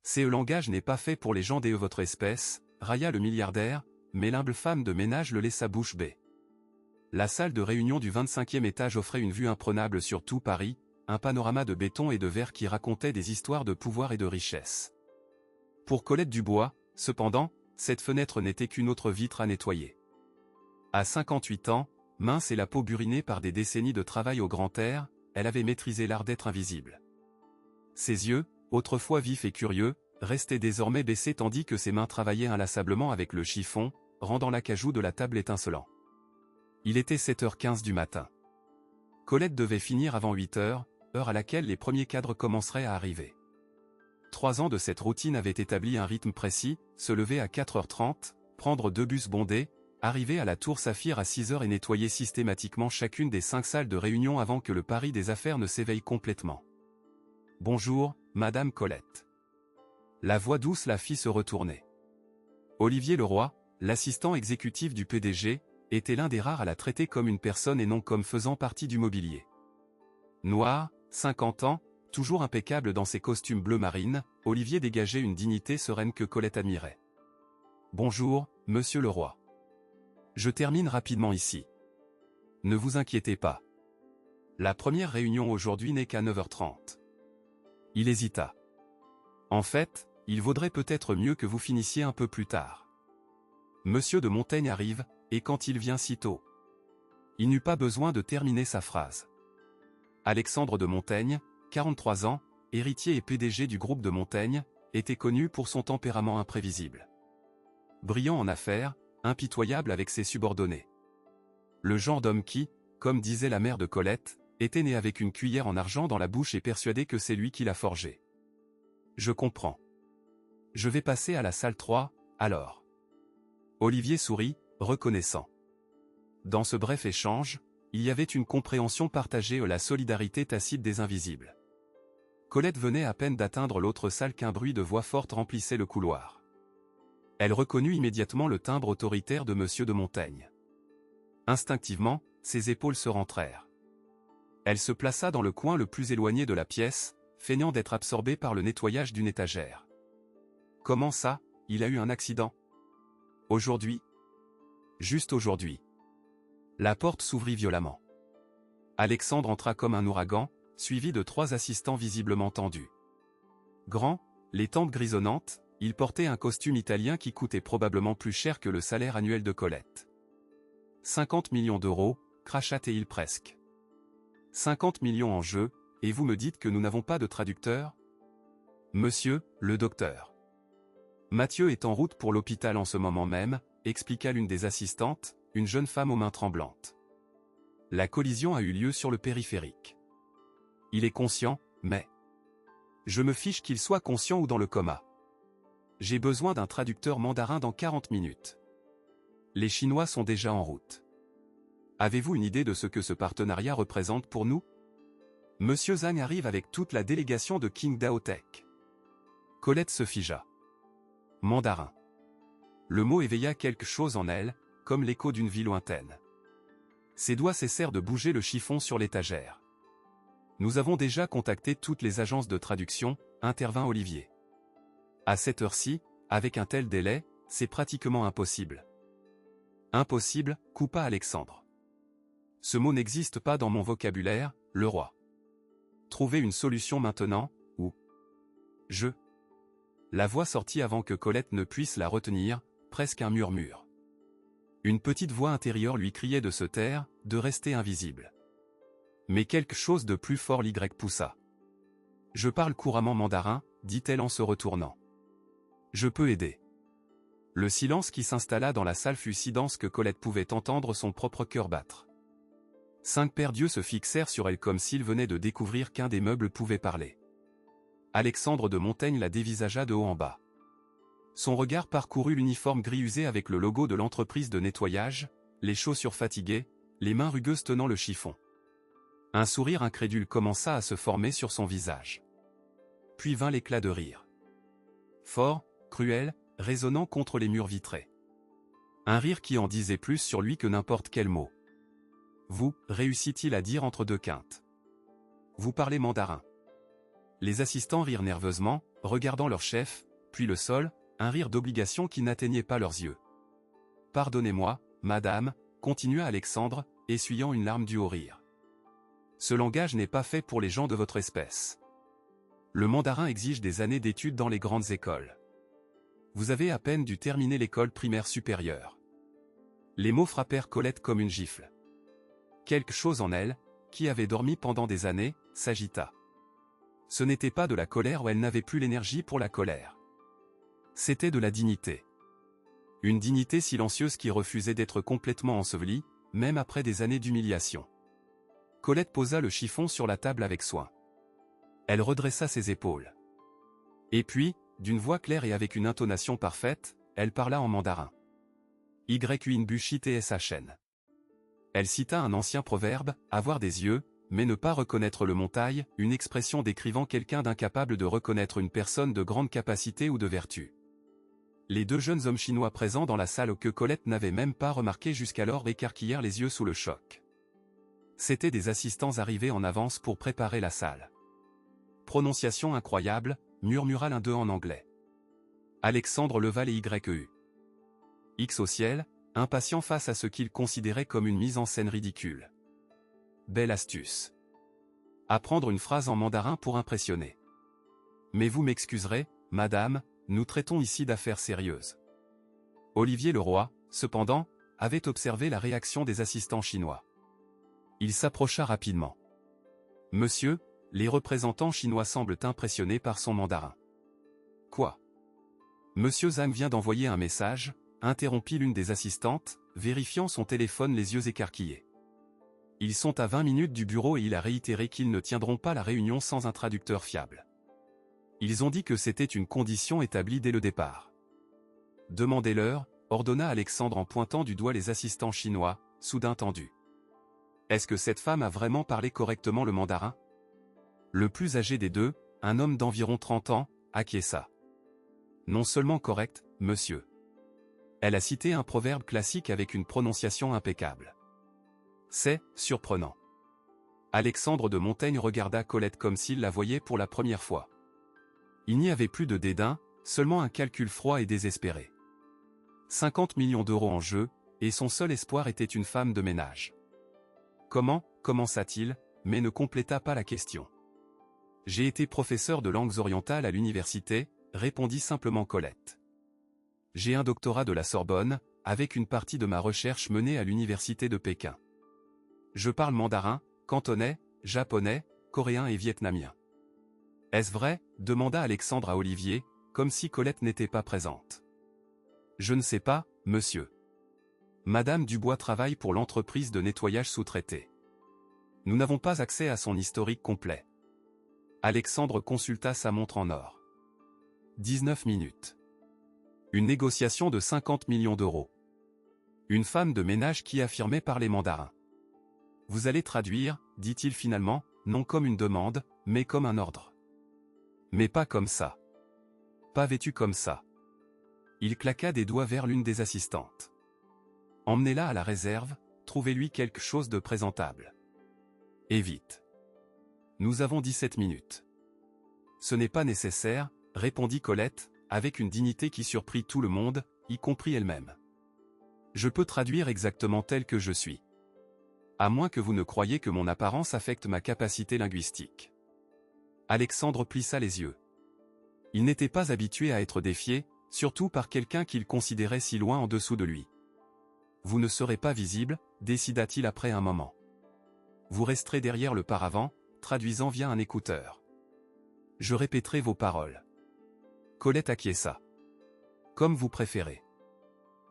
Ce langage n'est pas fait pour les gens de votre espèce, railla le milliardaire, mais l'humble femme de ménage le laissa bouche bée. La salle de réunion du 25e étage offrait une vue imprenable sur tout Paris, un panorama de béton et de verre qui racontait des histoires de pouvoir et de richesse. Pour Colette Dubois, cependant, cette fenêtre n'était qu'une autre vitre à nettoyer. À 58 ans, mince et la peau burinée par des décennies de travail au grand air, elle avait maîtrisé l'art d'être invisible. Ses yeux, autrefois vifs et curieux, restaient désormais baissés tandis que ses mains travaillaient inlassablement avec le chiffon, rendant l'acajou de la table étincelant. Il était 7h15 du matin. Colette devait finir avant 8h, heure à laquelle les premiers cadres commenceraient à arriver. 3 ans de cette routine avaient établi un rythme précis, se lever à 4h30, prendre 2 bus bondés, arriver à la Tour Saphir à 6h et nettoyer systématiquement chacune des 5 salles de réunion avant que le Paris des affaires ne s'éveille complètement. « Bonjour, Madame Colette. » La voix douce la fit se retourner. Olivier Leroy, l'assistant exécutif du PDG, était l'un des rares à la traiter comme une personne et non comme faisant partie du mobilier. Noir, 50 ans, toujours impeccable dans ses costumes bleu marine, Olivier dégageait une dignité sereine que Colette admirait. « Bonjour, Monsieur Leroy. Je termine rapidement ici. Ne vous inquiétez pas. La première réunion aujourd'hui n'est qu'à 9h30. » Il hésita. En fait, il vaudrait peut-être mieux que vous finissiez un peu plus tard. Monsieur de Montaigne arrive, et quand il vient si tôt. Il n'eut pas besoin de terminer sa phrase. Alexandre de Montaigne, 43 ans, héritier et PDG du groupe de Montaigne, était connu pour son tempérament imprévisible. Brillant en affaires, impitoyable avec ses subordonnés. Le genre d'homme qui, comme disait la mère de Colette, était né avec une cuillère en argent dans la bouche et persuadé que c'est lui qui l'a forgé. Je comprends. Je vais passer à la salle 3, alors. Olivier sourit, reconnaissant. Dans ce bref échange, il y avait une compréhension partagée et la solidarité tacite des invisibles. Colette venait à peine d'atteindre l'autre salle qu'un bruit de voix forte remplissait le couloir. Elle reconnut immédiatement le timbre autoritaire de Monsieur de Montaigne. Instinctivement, ses épaules se rentrèrent. Elle se plaça dans le coin le plus éloigné de la pièce, feignant d'être absorbée par le nettoyage d'une étagère. « Comment ça, il a eu un accident ? Aujourd'hui ? Juste aujourd'hui. » La porte s'ouvrit violemment. Alexandre entra comme un ouragan, suivi de 3 assistants visiblement tendus. Grand, les tempes grisonnantes, il portait un costume italien qui coûtait probablement plus cher que le salaire annuel de Colette. 50 millions d'euros, crachatait-il presque. 50 millions en jeu, et vous me dites que nous n'avons pas de traducteur ? Monsieur, le docteur. Mathieu est en route pour l'hôpital en ce moment même, expliqua l'une des assistantes, une jeune femme aux mains tremblantes. La collision a eu lieu sur le périphérique. Il est conscient, mais... Je me fiche qu'il soit conscient ou dans le coma. J'ai besoin d'un traducteur mandarin dans 40 minutes. Les Chinois sont déjà en route. Avez-vous une idée de ce que ce partenariat représente pour nous ? Monsieur Zhang arrive avec toute la délégation de Qingdao Tech. Colette se figea. Mandarin. Le mot éveilla quelque chose en elle, comme l'écho d'une vie lointaine. Ses doigts cessèrent de bouger le chiffon sur l'étagère. Nous avons déjà contacté toutes les agences de traduction, intervint Olivier. À cette heure-ci, avec un tel délai, c'est pratiquement impossible. Impossible, coupa Alexandre. Ce mot n'existe pas dans mon vocabulaire, Leroy. Trouvez une solution maintenant, ou... Je... La voix sortit avant que Colette ne puisse la retenir, presque un murmure. Une petite voix intérieure lui criait de se taire, de rester invisible. Mais quelque chose de plus fort l'Y poussa. Je parle couramment mandarin, dit-elle en se retournant. Je peux aider. Le silence qui s'installa dans la salle fut si dense que Colette pouvait entendre son propre cœur battre. 5 paires d'yeux se fixèrent sur elle comme s'ils venaient de découvrir qu'un des meubles pouvait parler. Alexandre de Montaigne la dévisagea de haut en bas. Son regard parcourut l'uniforme gris usé avec le logo de l'entreprise de nettoyage, les chaussures fatiguées, les mains rugueuses tenant le chiffon. Un sourire incrédule commença à se former sur son visage. Puis vint l'éclat de rire. Fort, cruel, résonnant contre les murs vitrés. Un rire qui en disait plus sur lui que n'importe quel mot. Vous, réussit-il à dire entre deux quintes. Vous parlez mandarin. Les assistants rirent nerveusement, regardant leur chef, puis le sol, un rire d'obligation qui n'atteignait pas leurs yeux. « Pardonnez-moi, madame », continua Alexandre, essuyant une larme due au rire. « Ce langage n'est pas fait pour les gens de votre espèce. Le mandarin exige des années d'études dans les grandes écoles. Vous avez à peine dû terminer l'école primaire supérieure. » Les mots frappèrent Colette comme une gifle. Quelque chose en elle, qui avait dormi pendant des années, s'agita. Ce n'était pas de la colère, où elle n'avait plus l'énergie pour la colère. C'était de la dignité. Une dignité silencieuse qui refusait d'être complètement ensevelie, même après des années d'humiliation. Colette posa le chiffon sur la table avec soin. Elle redressa ses épaules. Et puis, d'une voix claire et avec une intonation parfaite, elle parla en mandarin. Yuin bushi tshen. Elle cita un ancien proverbe, avoir des yeux, mais ne pas reconnaître le montagne, une expression décrivant quelqu'un d'incapable de reconnaître une personne de grande capacité ou de vertu. Les deux jeunes hommes chinois présents dans la salle que Colette n'avait même pas remarqué jusqu'alors écarquillèrent les yeux sous le choc. C'étaient des assistants arrivés en avance pour préparer la salle. Prononciation incroyable, murmura l'un d'eux en anglais. Alexandre leva les YEU. X au ciel, impatient face à ce qu'il considérait comme une mise en scène ridicule. Belle astuce. Apprendre une phrase en mandarin pour impressionner. Mais vous m'excuserez, madame, nous traitons ici d'affaires sérieuses. Olivier Leroy, cependant, avait observé la réaction des assistants chinois. Il s'approcha rapidement. Monsieur, les représentants chinois semblent impressionnés par son mandarin. Quoi? Monsieur Zhang vient d'envoyer un message, interrompit l'une des assistantes, vérifiant son téléphone les yeux écarquillés. Ils sont à 20 minutes du bureau et il a réitéré qu'ils ne tiendront pas la réunion sans un traducteur fiable. Ils ont dit que c'était une condition établie dès le départ. Demandez-leur, ordonna Alexandre en pointant du doigt les assistants chinois, soudain tendus. Est-ce que cette femme a vraiment parlé correctement le mandarin? Le plus âgé des deux, un homme d'environ 30 ans, acquiesça. Non seulement correct, monsieur. Elle a cité un proverbe classique avec une prononciation impeccable. C'est surprenant. Alexandre de Montaigne regarda Colette comme s'il la voyait pour la première fois. Il n'y avait plus de dédain, seulement un calcul froid et désespéré. 50 millions d'euros en jeu, et son seul espoir était une femme de ménage. Comment, commença-t-il, mais ne compléta pas la question. J'ai été professeur de langues orientales à l'université, répondit simplement Colette. J'ai un doctorat de la Sorbonne, avec une partie de ma recherche menée à l'université de Pékin. Je parle mandarin, cantonais, japonais, coréen et vietnamien. Est-ce vrai? Demanda Alexandre à Olivier, comme si Colette n'était pas présente. Je ne sais pas, monsieur. Madame Dubois travaille pour l'entreprise de nettoyage sous-traité. Nous n'avons pas accès à son historique complet. Alexandre consulta sa montre en or. 19 minutes. Une négociation de 50 millions d'euros. Une femme de ménage qui affirmait parler mandarin. Vous allez traduire, dit-il finalement, non comme une demande, mais comme un ordre. Mais pas comme ça. Pas vêtu comme ça. Il claqua des doigts vers l'une des assistantes. Emmenez-la à la réserve, trouvez-lui quelque chose de présentable. Et vite. Nous avons 17 minutes. Ce n'est pas nécessaire, répondit Colette, avec une dignité qui surprit tout le monde, y compris elle-même. Je peux traduire exactement tel que je suis. À moins que vous ne croyiez que mon apparence affecte ma capacité linguistique. Alexandre plissa les yeux. Il n'était pas habitué à être défié, surtout par quelqu'un qu'il considérait si loin en dessous de lui. Vous ne serez pas visible, décida-t-il après un moment. Vous resterez derrière le paravent, traduisant via un écouteur. Je répéterai vos paroles. Colette acquiesça. Comme vous préférez.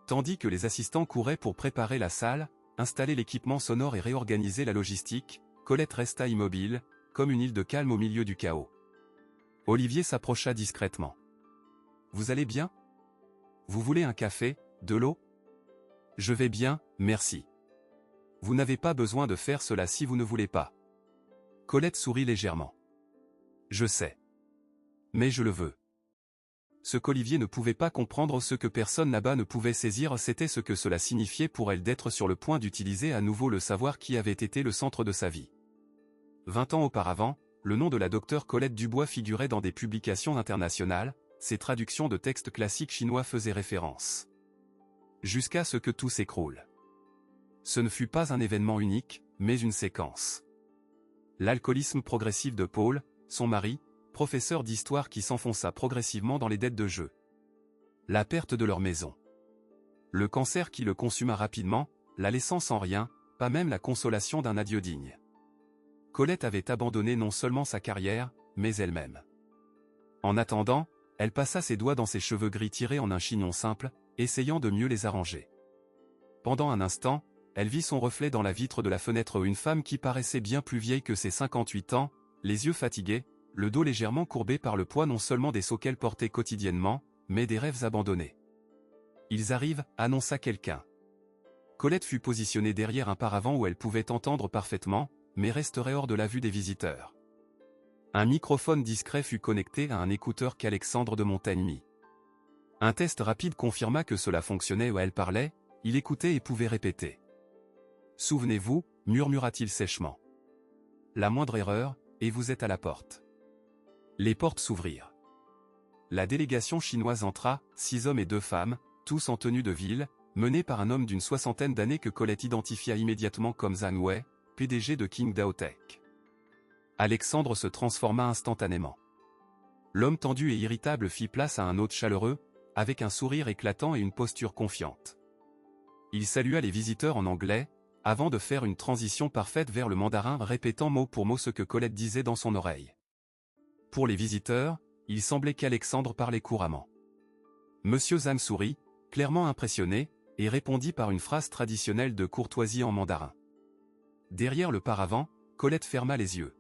Tandis que les assistants couraient pour préparer la salle, installer l'équipement sonore et réorganiser la logistique, Colette resta immobile, comme une île de calme au milieu du chaos. Olivier s'approcha discrètement. Vous allez bien? Vous voulez un café, de l'eau? Je vais bien, merci. Vous n'avez pas besoin de faire cela si vous ne voulez pas. Colette sourit légèrement. Je sais. Mais je le veux. Ce qu'Olivier ne pouvait pas comprendre, ce que personne là-bas ne pouvait saisir, c'était ce que cela signifiait pour elle d'être sur le point d'utiliser à nouveau le savoir qui avait été le centre de sa vie. 20 ans auparavant, le nom de la docteure Colette Dubois figurait dans des publications internationales, ses traductions de textes classiques chinois faisaient référence. Jusqu'à ce que tout s'écroule. Ce ne fut pas un événement unique, mais une séquence. L'alcoolisme progressif de Paul, son mari, professeur d'histoire qui s'enfonça progressivement dans les dettes de jeu. La perte de leur maison. Le cancer qui le consuma rapidement, la laissant sans rien, pas même la consolation d'un adieu digne. Colette avait abandonné non seulement sa carrière, mais elle-même. En attendant, elle passa ses doigts dans ses cheveux gris tirés en un chignon simple, essayant de mieux les arranger. Pendant un instant, elle vit son reflet dans la vitre de la fenêtre, une femme qui paraissait bien plus vieille que ses 58 ans, les yeux fatigués, le dos légèrement courbé par le poids non seulement des seaux qu'elle portait quotidiennement, mais des rêves abandonnés. « Ils arrivent », annonça quelqu'un. Colette fut positionnée derrière un paravent où elle pouvait entendre parfaitement, mais resterait hors de la vue des visiteurs. Un microphone discret fut connecté à un écouteur qu'Alexandre de Montaigne mit. Un test rapide confirma que cela fonctionnait où elle parlait, il écoutait et pouvait répéter. « Souvenez-vous », murmura-t-il sèchement. « La moindre erreur, et vous êtes à la porte. » Les portes s'ouvrirent. La délégation chinoise entra, 6 hommes et 2 femmes, tous en tenue de ville, menés par un homme d'une 60aine d'années que Colette identifia immédiatement comme Zhang Wei, PDG de Qingdao Tech. Alexandre se transforma instantanément. L'homme tendu et irritable fit place à un hôte chaleureux, avec un sourire éclatant et une posture confiante. Il salua les visiteurs en anglais, avant de faire une transition parfaite vers le mandarin, répétant mot pour mot ce que Colette disait dans son oreille. Pour les visiteurs, il semblait qu'Alexandre parlait couramment. Monsieur Zhang sourit, clairement impressionné, et répondit par une phrase traditionnelle de courtoisie en mandarin. Derrière le paravent, Colette ferma les yeux.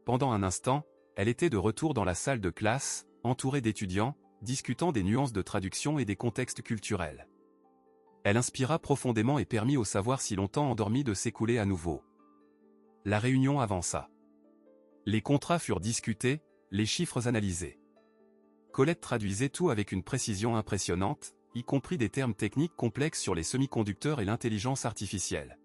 Pendant un instant, elle était de retour dans la salle de classe, entourée d'étudiants, discutant des nuances de traduction et des contextes culturels. Elle inspira profondément et permit au savoir si longtemps endormi de s'écouler à nouveau. La réunion avança. Les contrats furent discutés, les chiffres analysés. Colette traduisait tout avec une précision impressionnante, y compris des termes techniques complexes sur les semi-conducteurs et l'intelligence artificielle.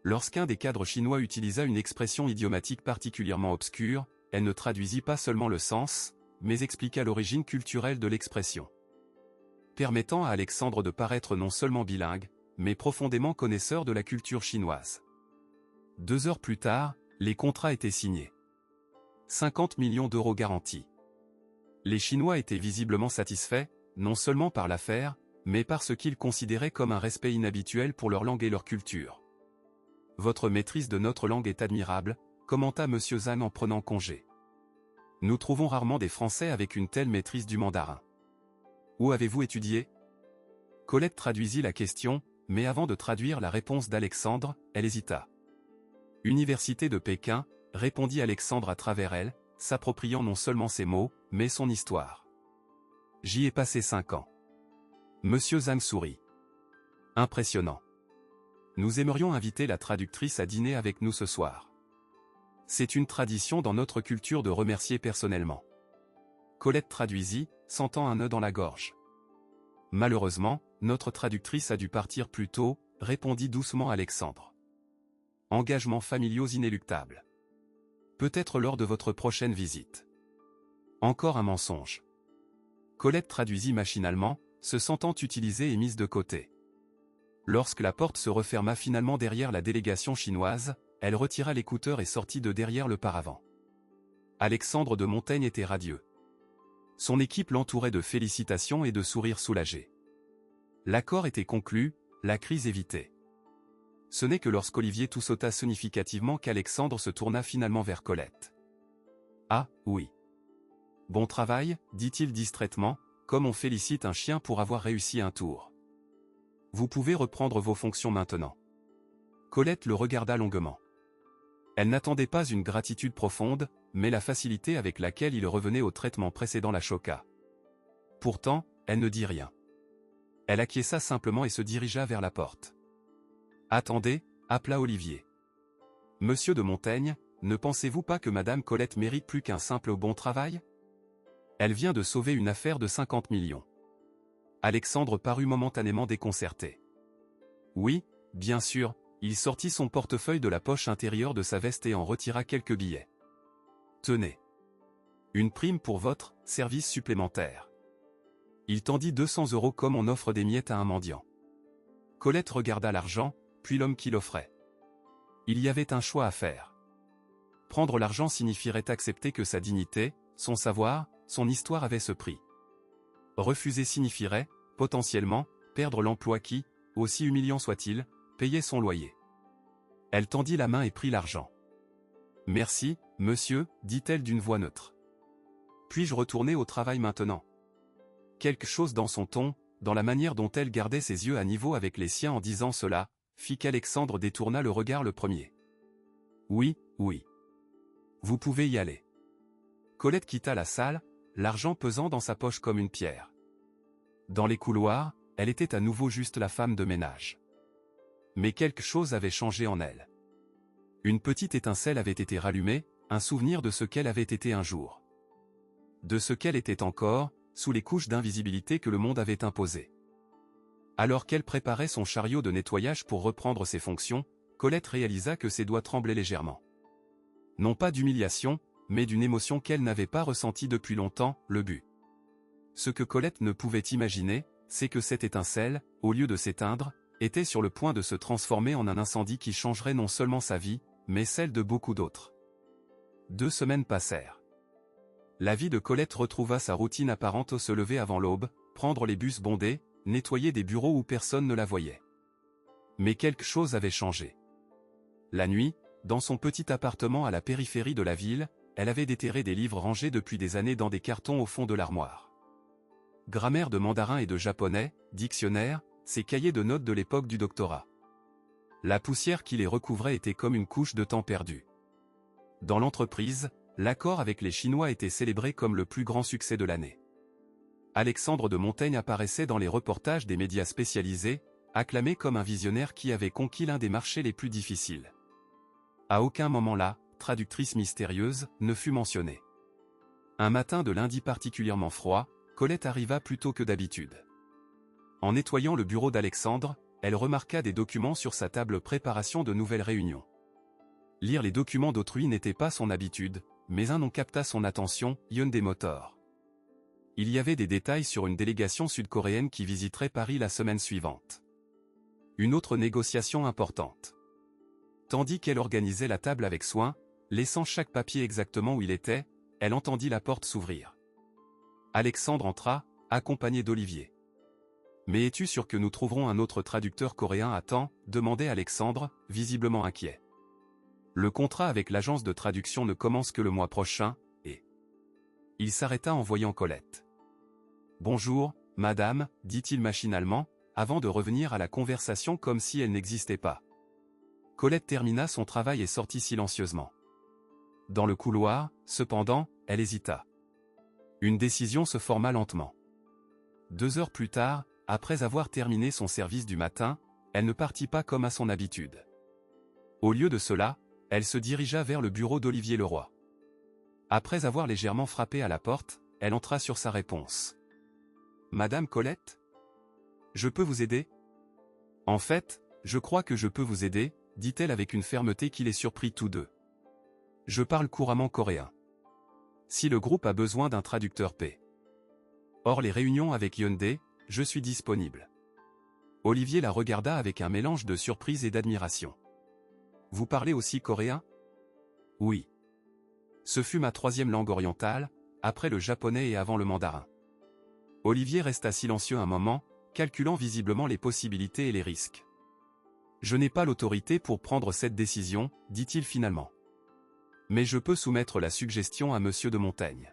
Lorsqu'un des cadres chinois utilisa une expression idiomatique particulièrement obscure, elle ne traduisit pas seulement le sens, mais expliqua l'origine culturelle de l'expression. Permettant à Alexandre de paraître non seulement bilingue, mais profondément connaisseur de la culture chinoise. 2 heures plus tard, les contrats étaient signés. 50 millions d'euros garantis. Les Chinois étaient visiblement satisfaits, non seulement par l'affaire, mais par ce qu'ils considéraient comme un respect inhabituel pour leur langue et leur culture. « Votre maîtrise de notre langue est admirable », commenta M. Zhang en prenant congé. « Nous trouvons rarement des Français avec une telle maîtrise du mandarin. » « Où avez-vous étudié ?» Colette traduisit la question, mais avant de traduire la réponse d'Alexandre, elle hésita. « Université de Pékin », répondit Alexandre à travers elle, s'appropriant non seulement ses mots, mais son histoire. « J'y ai passé 5 ans. » Monsieur Zhang sourit. « Impressionnant. Nous aimerions inviter la traductrice à dîner avec nous ce soir. C'est une tradition dans notre culture de remercier personnellement. » Colette traduisit, sentant un nœud dans la gorge. « Malheureusement, notre traductrice a dû partir plus tôt », répondit doucement Alexandre. « Engagements familiaux inéluctables. Peut-être lors de votre prochaine visite. » Encore un mensonge. Colette traduisit machinalement, se sentant utilisée et mise de côté. Lorsque la porte se referma finalement derrière la délégation chinoise, elle retira l'écouteur et sortit de derrière le paravent. Alexandre de Montaigne était radieux. Son équipe l'entourait de félicitations et de sourires soulagés. L'accord était conclu, la crise évitée. Ce n'est que lorsqu'Olivier tout sauta significativement qu'Alexandre se tourna finalement vers Colette. « Ah, oui. Bon travail, dit-il distraitement, comme on félicite un chien pour avoir réussi un tour. Vous pouvez reprendre vos fonctions maintenant. » Colette le regarda longuement. Elle n'attendait pas une gratitude profonde, mais la facilité avec laquelle il revenait au traitement précédent la choqua. Pourtant, elle ne dit rien. Elle acquiesça simplement et se dirigea vers la porte. « Attendez », appela Olivier. « Monsieur de Montaigne, ne pensez-vous pas que Madame Colette mérite plus qu'un simple bon travail ? Elle vient de sauver une affaire de 50 millions. » Alexandre parut momentanément déconcerté. « Oui, bien sûr. » Il sortit son portefeuille de la poche intérieure de sa veste et en retira quelques billets. Tenez. Une prime pour votre service supplémentaire. Il tendit 200 € comme on offre des miettes à un mendiant. Colette regarda l'argent, puis l'homme qui l'offrait. Il y avait un choix à faire. Prendre l'argent signifierait accepter que sa dignité, son savoir, son histoire avaient ce prix. Refuser signifierait, potentiellement, perdre l'emploi qui, aussi humiliant soit-il, payait son loyer. Elle tendit la main et prit l'argent. « Merci, monsieur, dit-elle d'une voix neutre. Puis-je retourner au travail maintenant ?» Quelque chose dans son ton, dans la manière dont elle gardait ses yeux à niveau avec les siens en disant cela, fit qu'Alexandre détourna le regard le premier. « Oui, oui. Vous pouvez y aller. » Colette quitta la salle, l'argent pesant dans sa poche comme une pierre. Dans les couloirs, elle était à nouveau juste la femme de ménage. Mais quelque chose avait changé en elle. Une petite étincelle avait été rallumée, un souvenir de ce qu'elle avait été un jour. De ce qu'elle était encore, sous les couches d'invisibilité que le monde avait imposées. Alors qu'elle préparait son chariot de nettoyage pour reprendre ses fonctions, Colette réalisa que ses doigts tremblaient légèrement. Non pas d'humiliation, mais d'une émotion qu'elle n'avait pas ressentie depuis longtemps, le but. Ce que Colette ne pouvait imaginer, c'est que cette étincelle, au lieu de s'éteindre, était sur le point de se transformer en un incendie qui changerait non seulement sa vie, mais celle de beaucoup d'autres. 2 semaines passèrent. La vie de Colette retrouva sa routine apparente: se lever avant l'aube, prendre les bus bondés, nettoyer des bureaux où personne ne la voyait. Mais quelque chose avait changé. La nuit, dans son petit appartement à la périphérie de la ville, elle avait déterré des livres rangés depuis des années dans des cartons au fond de l'armoire. Grammaire de mandarin et de japonais, dictionnaire, ses cahiers de notes de l'époque du doctorat. La poussière qui les recouvrait était comme une couche de temps perdu. Dans l'entreprise, l'accord avec les Chinois était célébré comme le plus grand succès de l'année. Alexandre de Montaigne apparaissait dans les reportages des médias spécialisés, acclamé comme un visionnaire qui avait conquis l'un des marchés les plus difficiles. À aucun moment la traductrice mystérieuse ne fut mentionnée. Un matin de lundi particulièrement froid, Colette arriva plus tôt que d'habitude. En nettoyant le bureau d'Alexandre, elle remarqua des documents sur sa table préparation de nouvelles réunions. Lire les documents d'autrui n'était pas son habitude, mais un nom capta son attention, Hyundai Motor. Il y avait des détails sur une délégation sud-coréenne qui visiterait Paris la semaine suivante. Une autre négociation importante. Tandis qu'elle organisait la table avec soin, laissant chaque papier exactement où il était, elle entendit la porte s'ouvrir. Alexandre entra, accompagné d'Olivier. « Mais es-tu sûr que nous trouverons un autre traducteur coréen à temps ?» demandait Alexandre, visiblement inquiet. « Le contrat avec l'agence de traduction ne commence que le mois prochain, et... » Il s'arrêta en voyant Colette. « Bonjour, madame, dit-il machinalement, avant de revenir à la conversation comme si elle n'existait pas. Colette termina son travail et sortit silencieusement. Dans le couloir, cependant, elle hésita. Une décision se forma lentement. 2 heures plus tard, après avoir terminé son service du matin, elle ne partit pas comme à son habitude. Au lieu de cela, elle se dirigea vers le bureau d'Olivier Leroy. Après avoir légèrement frappé à la porte, elle entra sur sa réponse. « Madame Colette ? Je peux vous aider ? » « En fait, je crois que je peux vous aider, » dit-elle avec une fermeté qui les surprit tous deux. « Je parle couramment coréen. Si le groupe a besoin d'un traducteur P. Hors les réunions avec Hyundai, je suis disponible. » Olivier la regarda avec un mélange de surprise et d'admiration. « Vous parlez aussi coréen ? » ?»« Oui. Ce fut ma 3e langue orientale, après le japonais et avant le mandarin. » Olivier resta silencieux un moment, calculant visiblement les possibilités et les risques. « Je n'ai pas l'autorité pour prendre cette décision, dit-il finalement. Mais je peux soumettre la suggestion à monsieur de Montaigne. »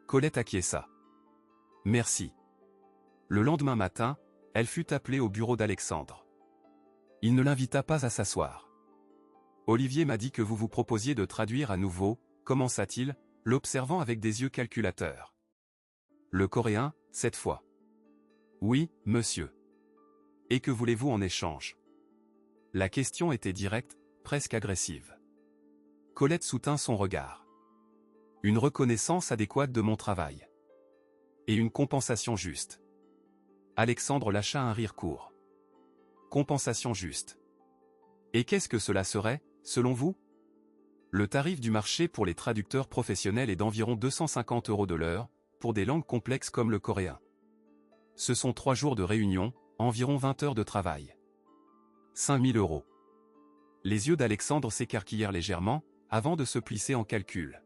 Colette acquiesça. « Merci. » Le lendemain matin, elle fut appelée au bureau d'Alexandre. Il ne l'invita pas à s'asseoir. « Olivier m'a dit que vous vous proposiez de traduire à nouveau, » commença-t-il, l'observant avec des yeux calculateurs. « Le coréen, cette fois. »« Oui, monsieur. »« Et que voulez-vous en échange ?» La question était directe, presque agressive. Colette soutint son regard. « Une reconnaissance adéquate de mon travail. Et une compensation juste. » Alexandre lâcha un rire court. « Compensation juste. Et qu'est-ce que cela serait, selon vous ? » Le tarif du marché pour les traducteurs professionnels est d'environ 250 € de l'heure, pour des langues complexes comme le coréen. Ce sont 3 jours de réunion, environ 20 heures de travail. 5 000 €. Les yeux d'Alexandre s'écarquillèrent légèrement, avant de se plisser en calcul.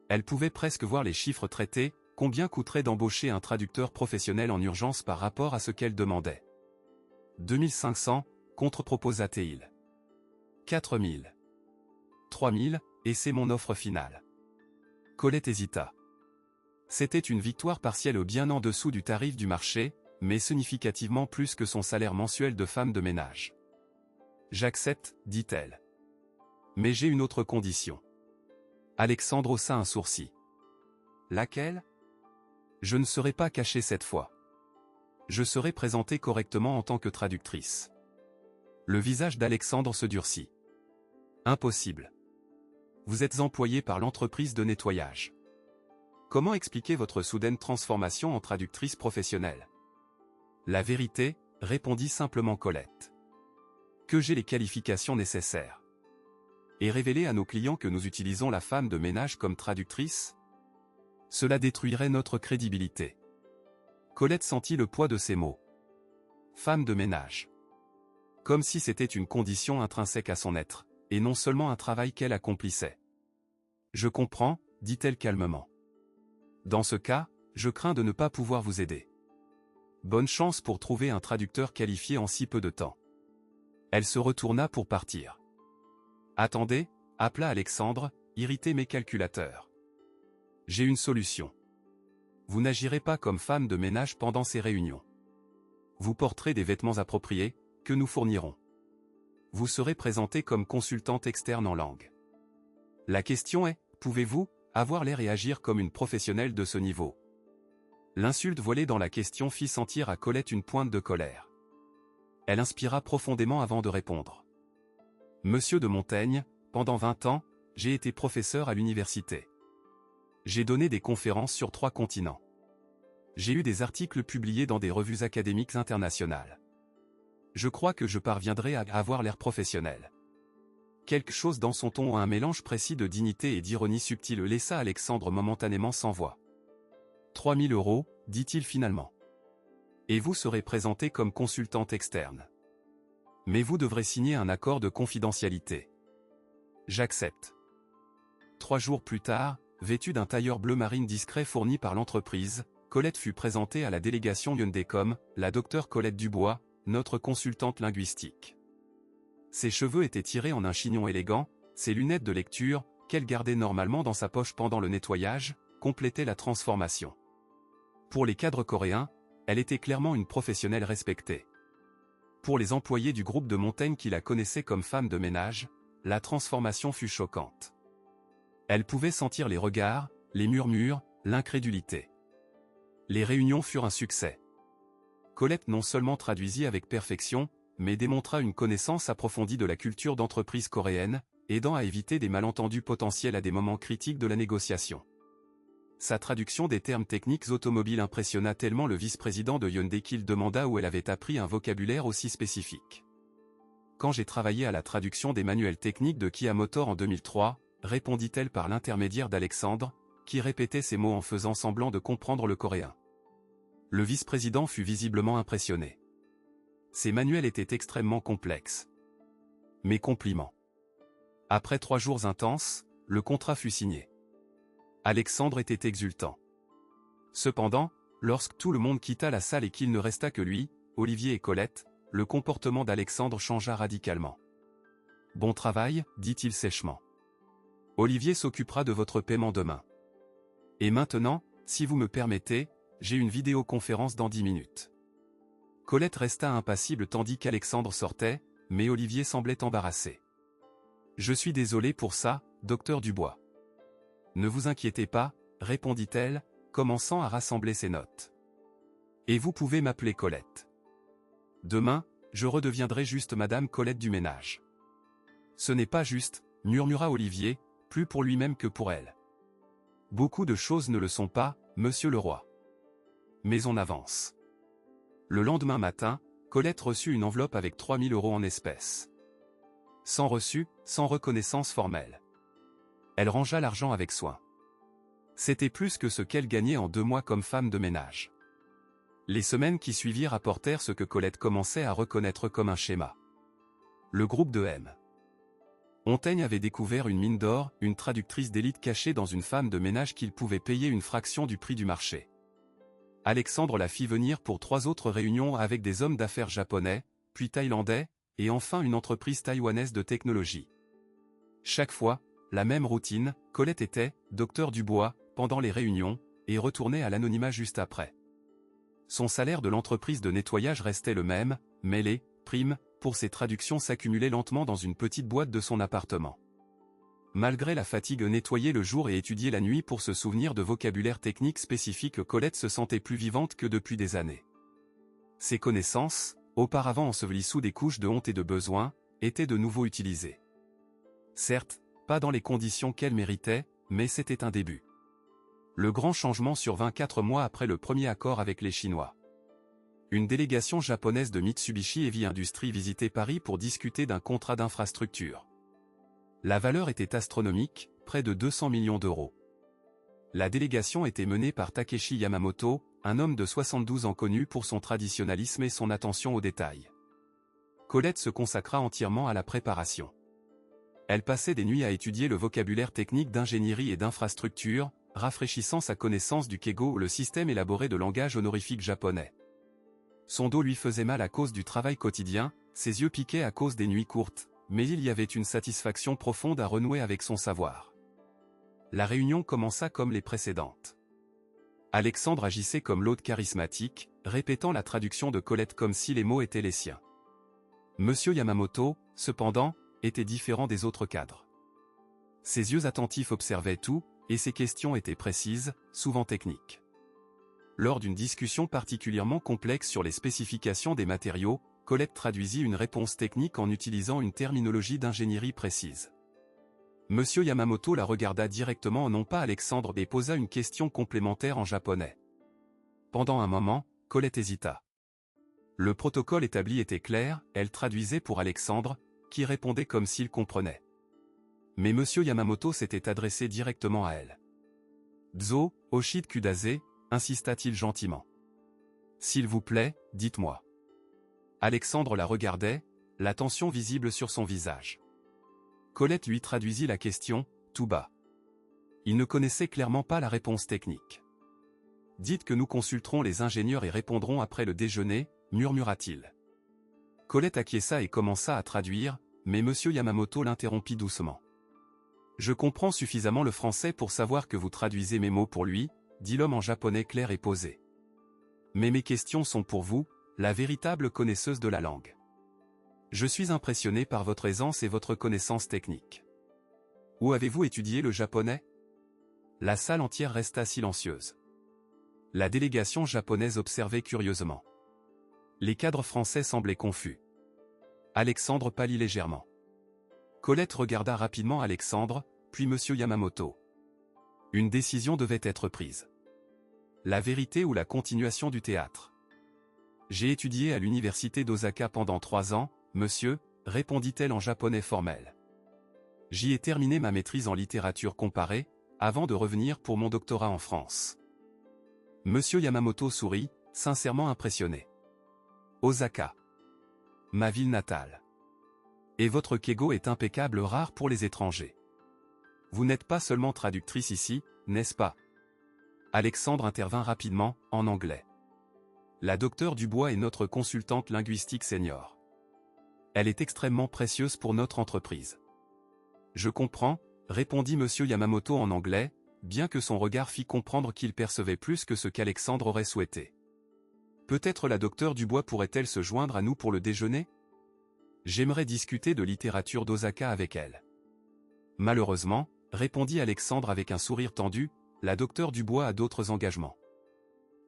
Elle pouvait presque voir les chiffres traités, combien coûterait d'embaucher un traducteur professionnel en urgence par rapport à ce qu'elle demandait. 2 500, contre-proposa-t-il. 4 000. 3 000, et c'est mon offre finale. Colette hésita. C'était une victoire partielle au bien en dessous du tarif du marché, mais significativement plus que son salaire mensuel de femme de ménage. J'accepte, dit-elle. Mais j'ai une autre condition. Alexandre haussa un sourcil. Laquelle? Je ne serai pas cachée cette fois. Je serai présentée correctement en tant que traductrice. Le visage d'Alexandre se durcit. Impossible. Vous êtes employé par l'entreprise de nettoyage. Comment expliquer votre soudaine transformation en traductrice professionnelle? La vérité, répondit simplement Colette. Que j'ai les qualifications nécessaires. Et révéler à nos clients que nous utilisons la femme de ménage comme traductrice? Cela détruirait notre crédibilité. Colette sentit le poids de ces mots. Femme de ménage. Comme si c'était une condition intrinsèque à son être, et non seulement un travail qu'elle accomplissait. Je comprends, dit-elle calmement. Dans ce cas, je crains de ne pas pouvoir vous aider. Bonne chance pour trouver un traducteur qualifié en si peu de temps. Elle se retourna pour partir. Attendez, appela Alexandre, irrité mais calculateur. J'ai une solution. Vous n'agirez pas comme femme de ménage pendant ces réunions. Vous porterez des vêtements appropriés, que nous fournirons. Vous serez présentée comme consultante externe en langue. La question est, pouvez-vous avoir l'air et agir comme une professionnelle de ce niveau? L'insulte voilée dans la question fit sentir à Colette une pointe de colère. Elle inspira profondément avant de répondre. Monsieur de Montaigne, pendant 20 ans, j'ai été professeur à l'université. J'ai donné des conférences sur 3 continents. J'ai eu des articles publiés dans des revues académiques internationales. Je crois que je parviendrai à avoir l'air professionnel. Quelque chose dans son ton, un mélange précis de dignité et d'ironie subtile, laissa Alexandre momentanément sans voix. 3 000 €, dit-il finalement. Et vous serez présentée comme consultante externe. Mais vous devrez signer un accord de confidentialité. J'accepte. 3 jours plus tard, vêtue d'un tailleur bleu marine discret fourni par l'entreprise, Colette fut présentée à la délégation Hyundai-Com, la docteure Colette Dubois, notre consultante linguistique. Ses cheveux étaient tirés en un chignon élégant, ses lunettes de lecture, qu'elle gardait normalement dans sa poche pendant le nettoyage, complétaient la transformation. Pour les cadres coréens, elle était clairement une professionnelle respectée. Pour les employés du groupe de Montaigne qui la connaissaient comme femme de ménage, la transformation fut choquante. Elle pouvait sentir les regards, les murmures, l'incrédulité. Les réunions furent un succès. Colette non seulement traduisit avec perfection, mais démontra une connaissance approfondie de la culture d'entreprise coréenne, aidant à éviter des malentendus potentiels à des moments critiques de la négociation. Sa traduction des termes techniques automobiles impressionna tellement le vice-président de Hyundai qu'il demanda où elle avait appris un vocabulaire aussi spécifique. Quand j'ai travaillé à la traduction des manuels techniques de Kia Motor en 2003, répondit-elle par l'intermédiaire d'Alexandre, qui répétait ces mots en faisant semblant de comprendre le coréen. Le vice-président fut visiblement impressionné. Ces manuels étaient extrêmement complexes. Mes compliments. Après 3 jours intenses, le contrat fut signé. Alexandre était exultant. Cependant, lorsque tout le monde quitta la salle et qu'il ne resta que lui, Olivier et Colette, le comportement d'Alexandre changea radicalement. « Bon travail, dit-il sèchement. Olivier s'occupera de votre paiement demain. Et maintenant, si vous me permettez, j'ai une vidéoconférence dans 10 minutes. » Colette resta impassible tandis qu'Alexandre sortait, mais Olivier semblait embarrassé. « Je suis désolé pour ça, docteur Dubois. » « Ne vous inquiétez pas, répondit-elle, commençant à rassembler ses notes. « Et vous pouvez m'appeler Colette. Demain, je redeviendrai juste Madame Colette du ménage. » « Ce n'est pas juste, murmura Olivier, plus pour lui-même que pour elle. Beaucoup de choses ne le sont pas, monsieur le roi. Mais on avance. Le lendemain matin, Colette reçut une enveloppe avec 3 000 € en espèces. Sans reçu, sans reconnaissance formelle. Elle rangea l'argent avec soin. C'était plus que ce qu'elle gagnait en 2 mois comme femme de ménage. Les semaines qui suivirent apportèrent ce que Colette commençait à reconnaître comme un schéma. Le groupe de M. Montaigne avait découvert une mine d'or, une traductrice d'élite cachée dans une femme de ménage qu'il pouvait payer une fraction du prix du marché. Alexandre la fit venir pour 3 autres réunions avec des hommes d'affaires japonais, puis thaïlandais, et enfin une entreprise taïwanaise de technologie. Chaque fois, la même routine, Colette était « Docteur Dubois » pendant les réunions, et retournait à l'anonymat juste après. Son salaire de l'entreprise de nettoyage restait le même, mais les primes pour ses traductions s'accumulaient lentement dans une petite boîte de son appartement. Malgré la fatigue, nettoyer le jour et étudier la nuit pour se souvenir de vocabulaire technique spécifique, Colette se sentait plus vivante que depuis des années. Ses connaissances, auparavant ensevelies sous des couches de honte et de besoin, étaient de nouveau utilisées. Certes, pas dans les conditions qu'elle méritait, mais c'était un début. Le grand changement survint 4 mois après le premier accord avec les Chinois. Une délégation japonaise de Mitsubishi Heavy Industries visitait Paris pour discuter d'un contrat d'infrastructure. La valeur était astronomique, près de 200 millions d'euros. La délégation était menée par Takeshi Yamamoto, un homme de 72 ans connu pour son traditionnalisme et son attention aux détails. Colette se consacra entièrement à la préparation. Elle passait des nuits à étudier le vocabulaire technique d'ingénierie et d'infrastructure, rafraîchissant sa connaissance du Keigo, le système élaboré de langage honorifique japonais. Son dos lui faisait mal à cause du travail quotidien, ses yeux piquaient à cause des nuits courtes, mais il y avait une satisfaction profonde à renouer avec son savoir. La réunion commença comme les précédentes. Alexandre agissait comme l'hôte charismatique, répétant la traduction de Colette comme si les mots étaient les siens. Monsieur Yamamoto, cependant, était différent des autres cadres. Ses yeux attentifs observaient tout, et ses questions étaient précises, souvent techniques. Lors d'une discussion particulièrement complexe sur les spécifications des matériaux, Colette traduisit une réponse technique en utilisant une terminologie d'ingénierie précise. Monsieur Yamamoto la regarda directement, non pas Alexandre, et posa une question complémentaire en japonais. Pendant un moment, Colette hésita. Le protocole établi était clair, elle traduisait pour Alexandre, qui répondait comme s'il comprenait. Mais Monsieur Yamamoto s'était adressé directement à elle. « Zo, Oshide Kudase » insista-t-il gentiment. « S'il vous plaît, dites-moi. » Alexandre la regardait, la tension visible sur son visage. Colette lui traduisit la question, tout bas. Il ne connaissait clairement pas la réponse technique. « Dites que nous consulterons les ingénieurs et répondrons après le déjeuner, murmura-t-il. Colette acquiesça et commença à traduire, mais Monsieur Yamamoto l'interrompit doucement. « Je comprends suffisamment le français pour savoir que vous traduisez mes mots pour lui, dit l'homme en japonais clair et posé. Mais mes questions sont pour vous, la véritable connaisseuse de la langue. Je suis impressionné par votre aisance et votre connaissance technique. Où avez-vous étudié le japonais ? » La salle entière resta silencieuse. La délégation japonaise observait curieusement. Les cadres français semblaient confus. Alexandre pâlit légèrement. Colette regarda rapidement Alexandre, puis Monsieur Yamamoto. Une décision devait être prise. La vérité ou la continuation du théâtre. J'ai étudié à l'université d'Osaka pendant 3 ans, monsieur, répondit-elle en japonais formel. J'y ai terminé ma maîtrise en littérature comparée, avant de revenir pour mon doctorat en France. Monsieur Yamamoto sourit, sincèrement impressionné. Osaka. Ma ville natale. Et votre Keigo est impeccable, rare pour les étrangers. Vous n'êtes pas seulement traductrice ici, n'est-ce pas ? Alexandre intervint rapidement, en anglais. La docteure Dubois est notre consultante linguistique senior. Elle est extrêmement précieuse pour notre entreprise. Je comprends, répondit Monsieur Yamamoto en anglais, bien que son regard fit comprendre qu'il percevait plus que ce qu'Alexandre aurait souhaité. Peut-être la docteure Dubois pourrait-elle se joindre à nous pour le déjeuner ? J'aimerais discuter de littérature d'Osaka avec elle. Malheureusement, répondit Alexandre avec un sourire tendu, la docteure Dubois a d'autres engagements.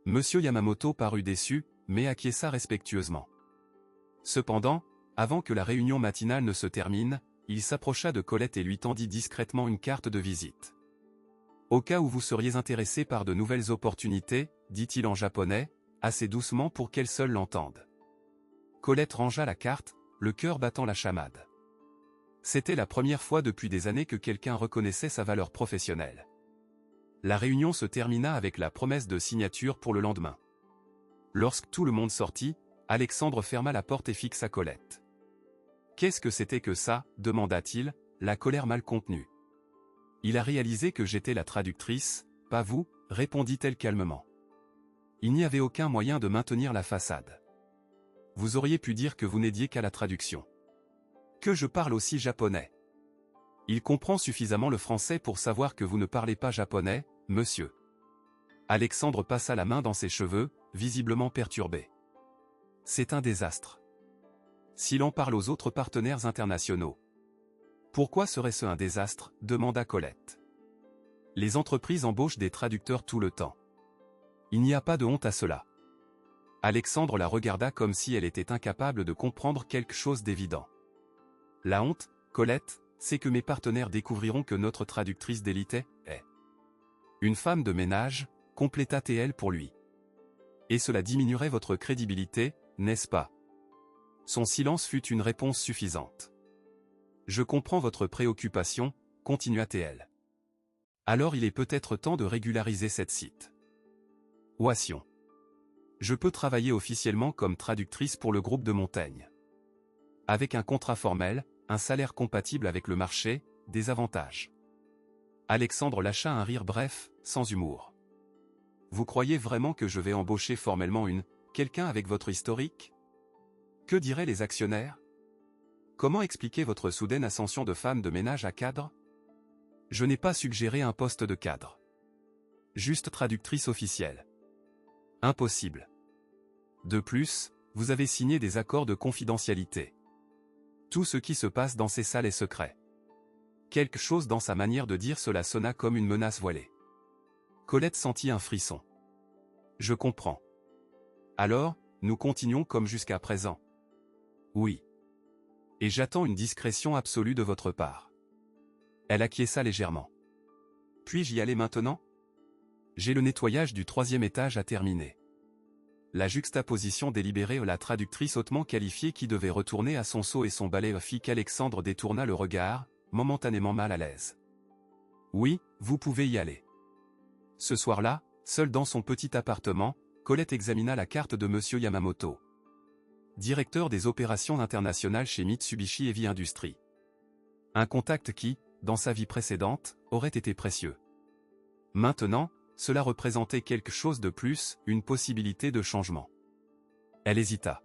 Monsieur Yamamoto parut déçu, mais acquiesça respectueusement. Cependant, avant que la réunion matinale ne se termine, il s'approcha de Colette et lui tendit discrètement une carte de visite. Au cas où vous seriez intéressé par de nouvelles opportunités, dit-il en japonais, assez doucement pour qu'elle seule l'entende. Colette rangea la carte, le cœur battant la chamade. C'était la première fois depuis des années que quelqu'un reconnaissait sa valeur professionnelle. La réunion se termina avec la promesse de signature pour le lendemain. Lorsque tout le monde sortit, Alexandre ferma la porte et fixa Colette. « Qu'est-ce que c'était que ça ?» demanda-t-il, la colère mal contenue. « Il a réalisé que j'étais la traductrice, pas vous », répondit-elle calmement. Il n'y avait aucun moyen de maintenir la façade. Vous auriez pu dire que vous n'aidiez qu'à la traduction. Que je parle aussi japonais. Il comprend suffisamment le français pour savoir que vous ne parlez pas japonais, monsieur. Alexandre passa la main dans ses cheveux, visiblement perturbé. C'est un désastre. S'il en parle aux autres partenaires internationaux. Pourquoi serait-ce un désastre ? Demanda Colette. Les entreprises embauchent des traducteurs tout le temps. Il n'y a pas de honte à cela. Alexandre la regarda comme si elle était incapable de comprendre quelque chose d'évident. La honte, Colette, c'est que mes partenaires découvriront que notre traductrice d'élite est une femme de ménage, compléta TL pour lui. Et cela diminuerait votre crédibilité, n'est-ce pas ? Son silence fut une réponse suffisante. Je comprends votre préoccupation, continua TL. Alors il est peut-être temps de régulariser cette situation. Je peux travailler officiellement comme traductrice pour le groupe de Montaigne. Avec un contrat formel, un salaire compatible avec le marché, des avantages. Alexandre lâcha un rire bref, sans humour. Vous croyez vraiment que je vais embaucher formellement quelqu'un avec votre historique ? Que diraient les actionnaires ? Comment expliquer votre soudaine ascension de femme de ménage à cadre ? Je n'ai pas suggéré un poste de cadre. Juste traductrice officielle. Impossible. De plus, vous avez signé des accords de confidentialité. Tout ce qui se passe dans ces salles est secret. Quelque chose dans sa manière de dire cela sonna comme une menace voilée. Colette sentit un frisson. Je comprends. Alors, nous continuons comme jusqu'à présent. Oui. Et j'attends une discrétion absolue de votre part. Elle acquiesça légèrement. Puis-je y aller maintenant ? J'ai le nettoyage du 3e étage à terminer. La juxtaposition délibérée la traductrice hautement qualifiée qui devait retourner à son seau et son balai fit qu'Alexandre détourna le regard, momentanément mal à l'aise. Oui, vous pouvez y aller. Ce soir-là, seule dans son petit appartement, Colette examina la carte de Monsieur Yamamoto, directeur des opérations internationales chez Mitsubishi Heavy Industries. Un contact qui, dans sa vie précédente, aurait été précieux. Maintenant, cela représentait quelque chose de plus, une possibilité de changement. Elle hésita.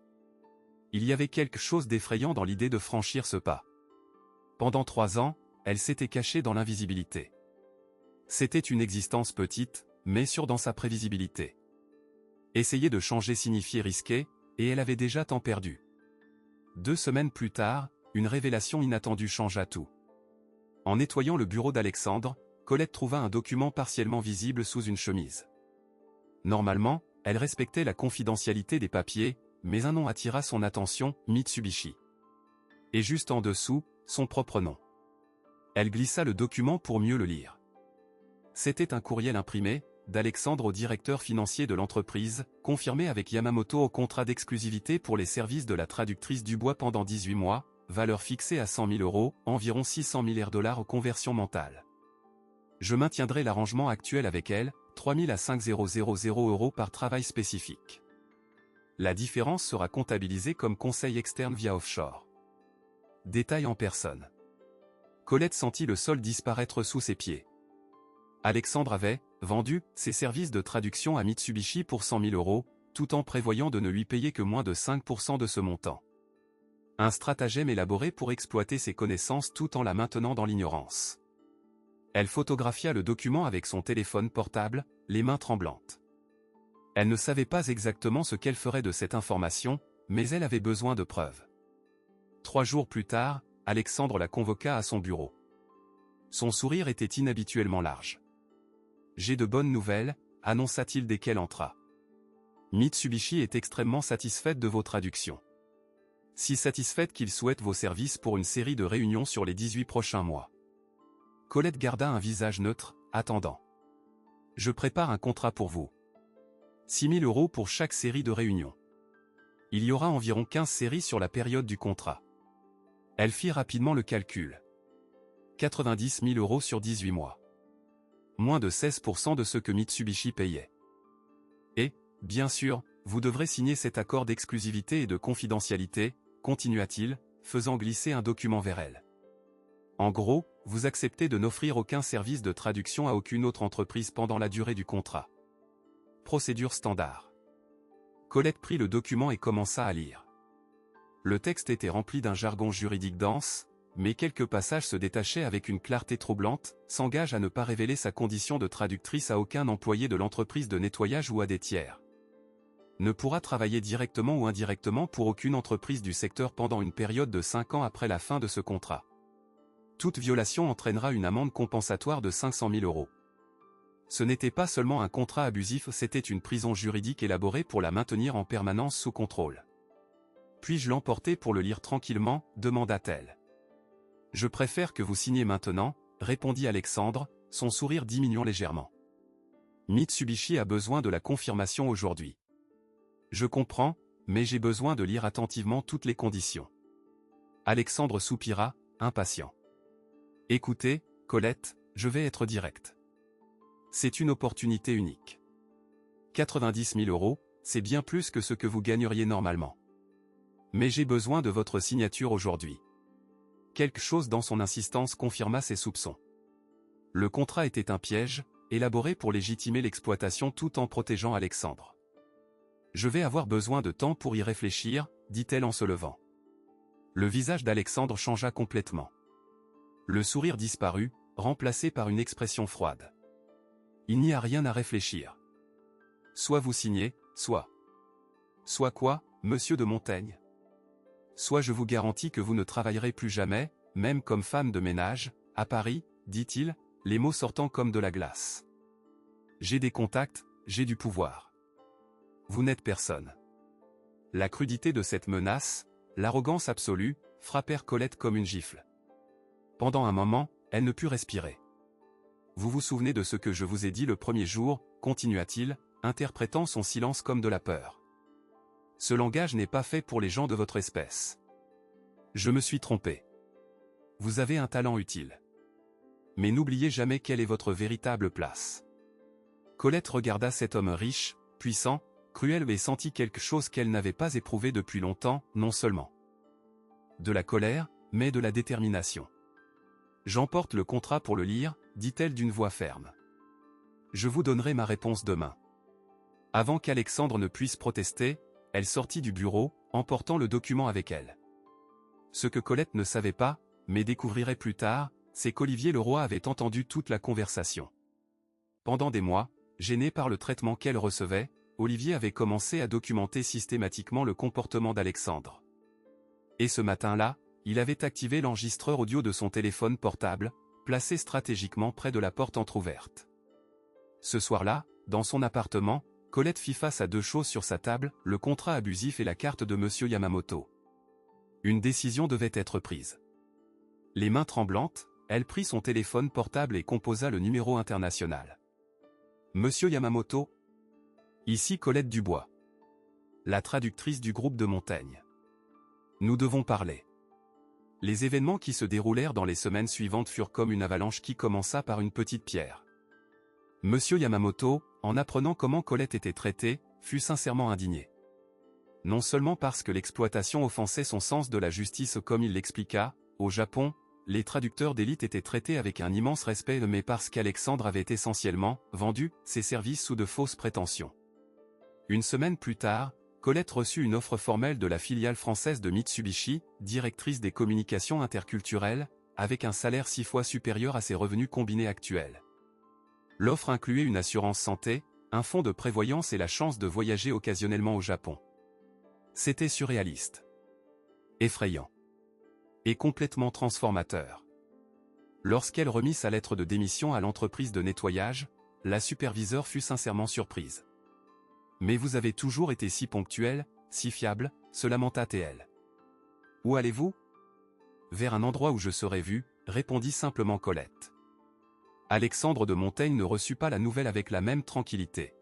Il y avait quelque chose d'effrayant dans l'idée de franchir ce pas. Pendant 3 ans, elle s'était cachée dans l'invisibilité. C'était une existence petite, mais sûre dans sa prévisibilité. Essayer de changer signifiait risquer, et elle avait déjà tant perdu. 2 semaines plus tard, une révélation inattendue changea tout. En nettoyant le bureau d'Alexandre, Colette trouva un document partiellement visible sous une chemise. Normalement, elle respectait la confidentialité des papiers, mais un nom attira son attention, Mitsubishi. Et juste en dessous, son propre nom. Elle glissa le document pour mieux le lire. C'était un courriel imprimé, d'Alexandre au directeur financier de l'entreprise, confirmé avec Yamamoto au contrat d'exclusivité pour les services de la traductrice Dubois pendant 18 mois, valeur fixée à 100 000 €, environ 600 000 $ conversion mentale. Je maintiendrai l'arrangement actuel avec elle, 3 000 à 5 000 € par travail spécifique. La différence sera comptabilisée comme conseil externe via offshore. Détail en personne. Colette sentit le sol disparaître sous ses pieds. Alexandre avait vendu ses services de traduction à Mitsubishi pour 100 000 €, tout en prévoyant de ne lui payer que moins de 5% de ce montant. Un stratagème élaboré pour exploiter ses connaissances tout en la maintenant dans l'ignorance. Elle photographia le document avec son téléphone portable, les mains tremblantes. Elle ne savait pas exactement ce qu'elle ferait de cette information, mais elle avait besoin de preuves. 3 jours plus tard, Alexandre la convoqua à son bureau. Son sourire était inhabituellement large. « J'ai de bonnes nouvelles », annonça-t-il dès qu'elle entra. « Mitsubishi est extrêmement satisfaite de vos traductions. Si satisfaite qu'il souhaite vos services pour une série de réunions sur les 18 prochains mois. » Colette garda un visage neutre, attendant. « Je prépare un contrat pour vous. 6 000 € pour chaque série de réunions. Il y aura environ 15 séries sur la période du contrat. Elle fit rapidement le calcul. 90 000 € sur 18 mois. Moins de 16% de ce que Mitsubishi payait. Et, bien sûr, vous devrez signer cet accord d'exclusivité et de confidentialité, continua-t-il, faisant glisser un document vers elle. En gros, vous acceptez de n'offrir aucun service de traduction à aucune autre entreprise pendant la durée du contrat. Procédure standard. Colette prit le document et commença à lire. Le texte était rempli d'un jargon juridique dense, mais quelques passages se détachaient avec une clarté troublante, s'engage à ne pas révéler sa condition de traductrice à aucun employé de l'entreprise de nettoyage ou à des tiers. Ne pourra travailler directement ou indirectement pour aucune entreprise du secteur pendant une période de 5 ans après la fin de ce contrat. Toute violation entraînera une amende compensatoire de 500 000 €. Ce n'était pas seulement un contrat abusif, c'était une prison juridique élaborée pour la maintenir en permanence sous contrôle. « Puis-je l'emporter pour le lire tranquillement » demanda-t-elle. « Je préfère que vous signiez maintenant » répondit Alexandre, son sourire diminuant légèrement. « Mitsubishi a besoin de la confirmation aujourd'hui. »« Je comprends, mais j'ai besoin de lire attentivement toutes les conditions. » Alexandre soupira, impatient. « Écoutez, Colette, je vais être direct. C'est une opportunité unique. 90 000 €, c'est bien plus que ce que vous gagneriez normalement. Mais j'ai besoin de votre signature aujourd'hui. » Quelque chose dans son insistance confirma ses soupçons. Le contrat était un piège, élaboré pour légitimer l'exploitation tout en protégeant Alexandre. « Je vais avoir besoin de temps pour y réfléchir, » dit-elle en se levant. Le visage d'Alexandre changea complètement. Le sourire disparut, remplacé par une expression froide. « Il n'y a rien à réfléchir. Soit vous signez, soit... » « Soit quoi, monsieur de Montaigne ? Soit je vous garantis que vous ne travaillerez plus jamais, même comme femme de ménage, à Paris, dit-il, les mots sortant comme de la glace. J'ai des contacts, j'ai du pouvoir. Vous n'êtes personne. » La crudité de cette menace, l'arrogance absolue, frappèrent Colette comme une gifle. Pendant un moment, elle ne put respirer. « Vous vous souvenez de ce que je vous ai dit le premier jour, continua-t-il, interprétant son silence comme de la peur. Ce langage n'est pas fait pour les gens de votre espèce. Je me suis trompé. Vous avez un talent utile. Mais n'oubliez jamais quelle est votre véritable place. » Colette regarda cet homme riche, puissant, cruel et sentit quelque chose qu'elle n'avait pas éprouvé depuis longtemps, non seulement de la colère, mais de la détermination. « J'emporte le contrat pour le lire, » dit-elle d'une voix ferme. « Je vous donnerai ma réponse demain. » Avant qu'Alexandre ne puisse protester, elle sortit du bureau, emportant le document avec elle. Ce que Colette ne savait pas, mais découvrirait plus tard, c'est qu'Olivier Leroy avait entendu toute la conversation. Pendant des mois, gêné par le traitement qu'elle recevait, Olivier avait commencé à documenter systématiquement le comportement d'Alexandre. Et ce matin-là, il avait activé l'enregistreur audio de son téléphone portable, placé stratégiquement près de la porte entr'ouverte. Ce soir-là, dans son appartement, Colette fit face à deux choses sur sa table, le contrat abusif et la carte de Monsieur Yamamoto. Une décision devait être prise. Les mains tremblantes, elle prit son téléphone portable et composa le numéro international. « Monsieur Yamamoto ? Ici Colette Dubois. La traductrice du groupe de Montaigne. Nous devons parler. » Les événements qui se déroulèrent dans les semaines suivantes furent comme une avalanche qui commença par une petite pierre. Monsieur Yamamoto, en apprenant comment Colette était traitée, fut sincèrement indigné. Non seulement parce que l'exploitation offensait son sens de la justice comme il l'expliqua, au Japon, les traducteurs d'élite étaient traités avec un immense respect mais parce qu'Alexandre avait essentiellement vendu ses services sous de fausses prétentions. Une semaine plus tard, Colette reçut une offre formelle de la filiale française de Mitsubishi, directrice des communications interculturelles, avec un salaire 6 fois supérieur à ses revenus combinés actuels. L'offre incluait une assurance santé, un fonds de prévoyance et la chance de voyager occasionnellement au Japon. C'était surréaliste. Effrayant. Et complètement transformateur. Lorsqu'elle remit sa lettre de démission à l'entreprise de nettoyage, la superviseure fut sincèrement surprise. « Mais vous avez toujours été si ponctuel, si fiable » se lamenta-t-elle. « Où allez-vous ? » ?»« Vers un endroit où je serai vue, » répondit simplement Colette. Alexandre de Montaigne ne reçut pas la nouvelle avec la même tranquillité.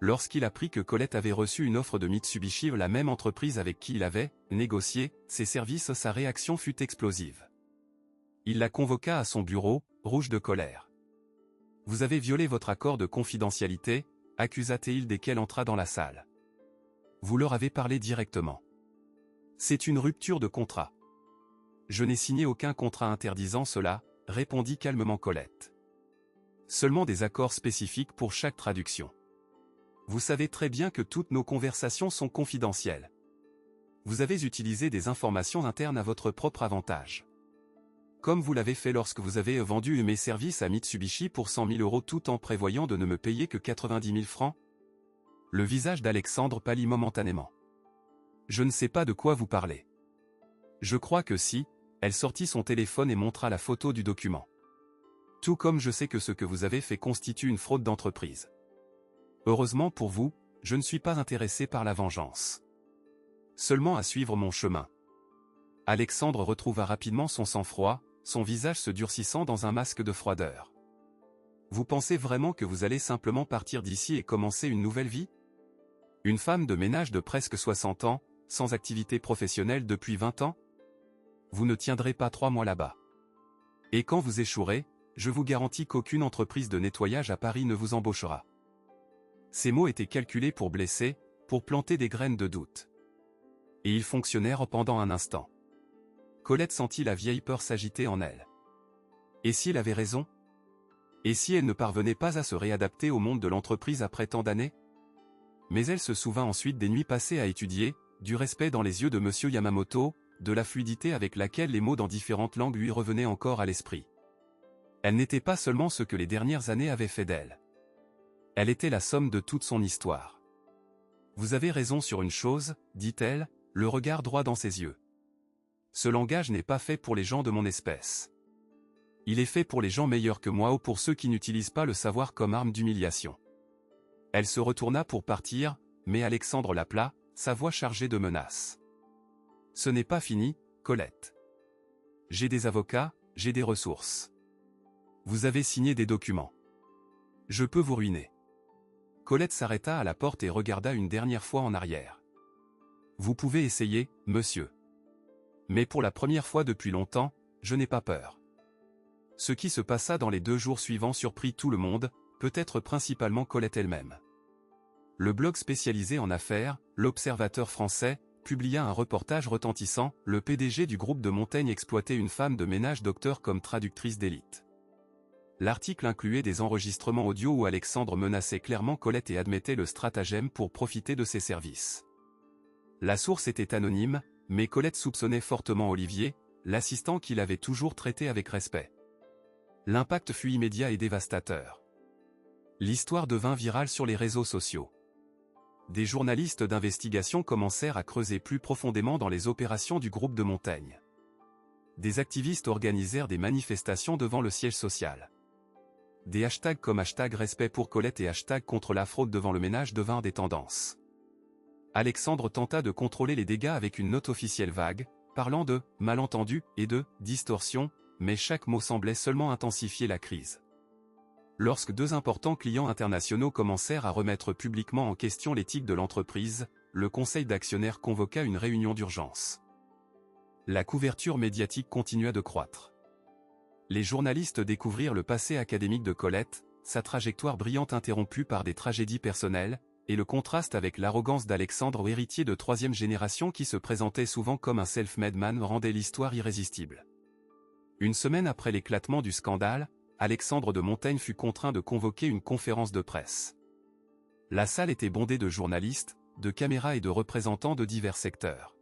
lorsqu'il apprit que Colette avait reçu une offre de Mitsubishi, la même entreprise avec qui il avait négocié ses services, sa réaction fut explosive. Il la convoqua à son bureau, rouge de colère. « Vous avez violé votre accord de confidentialité », accusa-t-il dès qu'elle entra dans la salle. « Vous leur avez parlé directement. C'est une rupture de contrat. » « Je n'ai signé aucun contrat interdisant cela, » répondit calmement Colette. « Seulement des accords spécifiques pour chaque traduction. Vous savez très bien que toutes nos conversations sont confidentielles. Vous avez utilisé des informations internes à votre propre avantage. Comme vous l'avez fait lorsque vous avez vendu mes services à Mitsubishi pour 100 000 € tout en prévoyant de ne me payer que 90 000 francs. » Le visage d'Alexandre pâlit momentanément. « Je ne sais pas de quoi vous parlez. » « Je crois que si. » Elle sortit son téléphone et montra la photo du document. « Tout comme je sais que ce que vous avez fait constitue une fraude d'entreprise. Heureusement pour vous, je ne suis pas intéressé par la vengeance. Seulement à suivre mon chemin. » Alexandre retrouva rapidement son sang-froid, son visage se durcissant dans un masque de froideur. « Vous pensez vraiment que vous allez simplement partir d'ici et commencer une nouvelle vie? Une femme de ménage de presque 60 ans, sans activité professionnelle depuis 20 ans? Vous ne tiendrez pas 3 mois là-bas. Et quand vous échouerez, je vous garantis qu'aucune entreprise de nettoyage à Paris ne vous embauchera. » Ces mots étaient calculés pour blesser, pour planter des graines de doute. Et ils fonctionnèrent pendant un instant. Colette sentit la vieille peur s'agiter en elle. Et si elle avait raison? Et si elle ne parvenait pas à se réadapter au monde de l'entreprise après tant d'années? Mais elle se souvint ensuite des nuits passées à étudier, du respect dans les yeux de Monsieur Yamamoto, de la fluidité avec laquelle les mots dans différentes langues lui revenaient encore à l'esprit. Elle n'était pas seulement ce que les dernières années avaient fait d'elle. Elle était la somme de toute son histoire. « Vous avez raison sur une chose, » dit-elle, le regard droit dans ses yeux. « Ce langage n'est pas fait pour les gens de mon espèce. Il est fait pour les gens meilleurs que moi ou pour ceux qui n'utilisent pas le savoir comme arme d'humiliation. » Elle se retourna pour partir, mais Alexandre l'appela, sa voix chargée de menaces. « Ce n'est pas fini, Colette. J'ai des avocats, j'ai des ressources. Vous avez signé des documents. Je peux vous ruiner. » Colette s'arrêta à la porte et regarda une dernière fois en arrière. « Vous pouvez essayer, monsieur. Mais pour la première fois depuis longtemps, je n'ai pas peur. » Ce qui se passa dans les 2 jours suivants surprit tout le monde, peut-être principalement Colette elle-même. Le blog spécialisé en affaires, l'Observateur français, publia un reportage retentissant, le PDG du groupe de Montaigne exploitait une femme de ménage docteur comme traductrice d'élite. L'article incluait des enregistrements audio où Alexandre menaçait clairement Colette et admettait le stratagème pour profiter de ses services. La source était anonyme, mais Colette soupçonnait fortement Olivier, l'assistant qu'il avait toujours traité avec respect. L'impact fut immédiat et dévastateur. L'histoire devint virale sur les réseaux sociaux. Des journalistes d'investigation commencèrent à creuser plus profondément dans les opérations du groupe de Montaigne. Des activistes organisèrent des manifestations devant le siège social. Des hashtags comme #respect pour Colette et #contre la fraude devant le ménage devinrent des tendances. Alexandre tenta de contrôler les dégâts avec une note officielle vague, parlant de « malentendus » et de « distorsion », mais chaque mot semblait seulement intensifier la crise. Lorsque 2 importants clients internationaux commencèrent à remettre publiquement en question l'éthique de l'entreprise, le conseil d'actionnaires convoqua une réunion d'urgence. La couverture médiatique continua de croître. Les journalistes découvrirent le passé académique de Colette, sa trajectoire brillante interrompue par des tragédies personnelles, et le contraste avec l'arrogance d'Alexandre, héritier de 3e génération qui se présentait souvent comme un self-made man, rendait l'histoire irrésistible. Une semaine après l'éclatement du scandale, Alexandre de Montaigne fut contraint de convoquer une conférence de presse. La salle était bondée de journalistes, de caméras et de représentants de divers secteurs.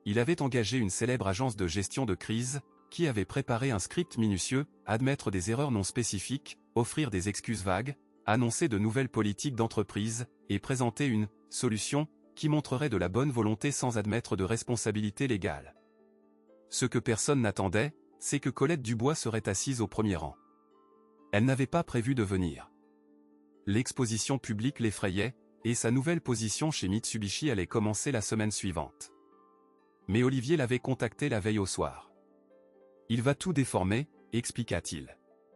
Il avait engagé une célèbre agence de gestion de crise, qui avait préparé un script minutieux, admettre des erreurs non spécifiques, offrir des excuses vagues, annoncer de nouvelles politiques d'entreprise, et présenter une « solution » qui montrerait de la bonne volonté sans admettre de responsabilité légale. Ce que personne n'attendait, c'est que Colette Dubois serait assise au premier rang. Elle n'avait pas prévu de venir. L'exposition publique l'effrayait, et sa nouvelle position chez Mitsubishi allait commencer la semaine suivante. Mais Olivier l'avait contacté la veille au soir. « Il va tout déformer », expliqua-t-il.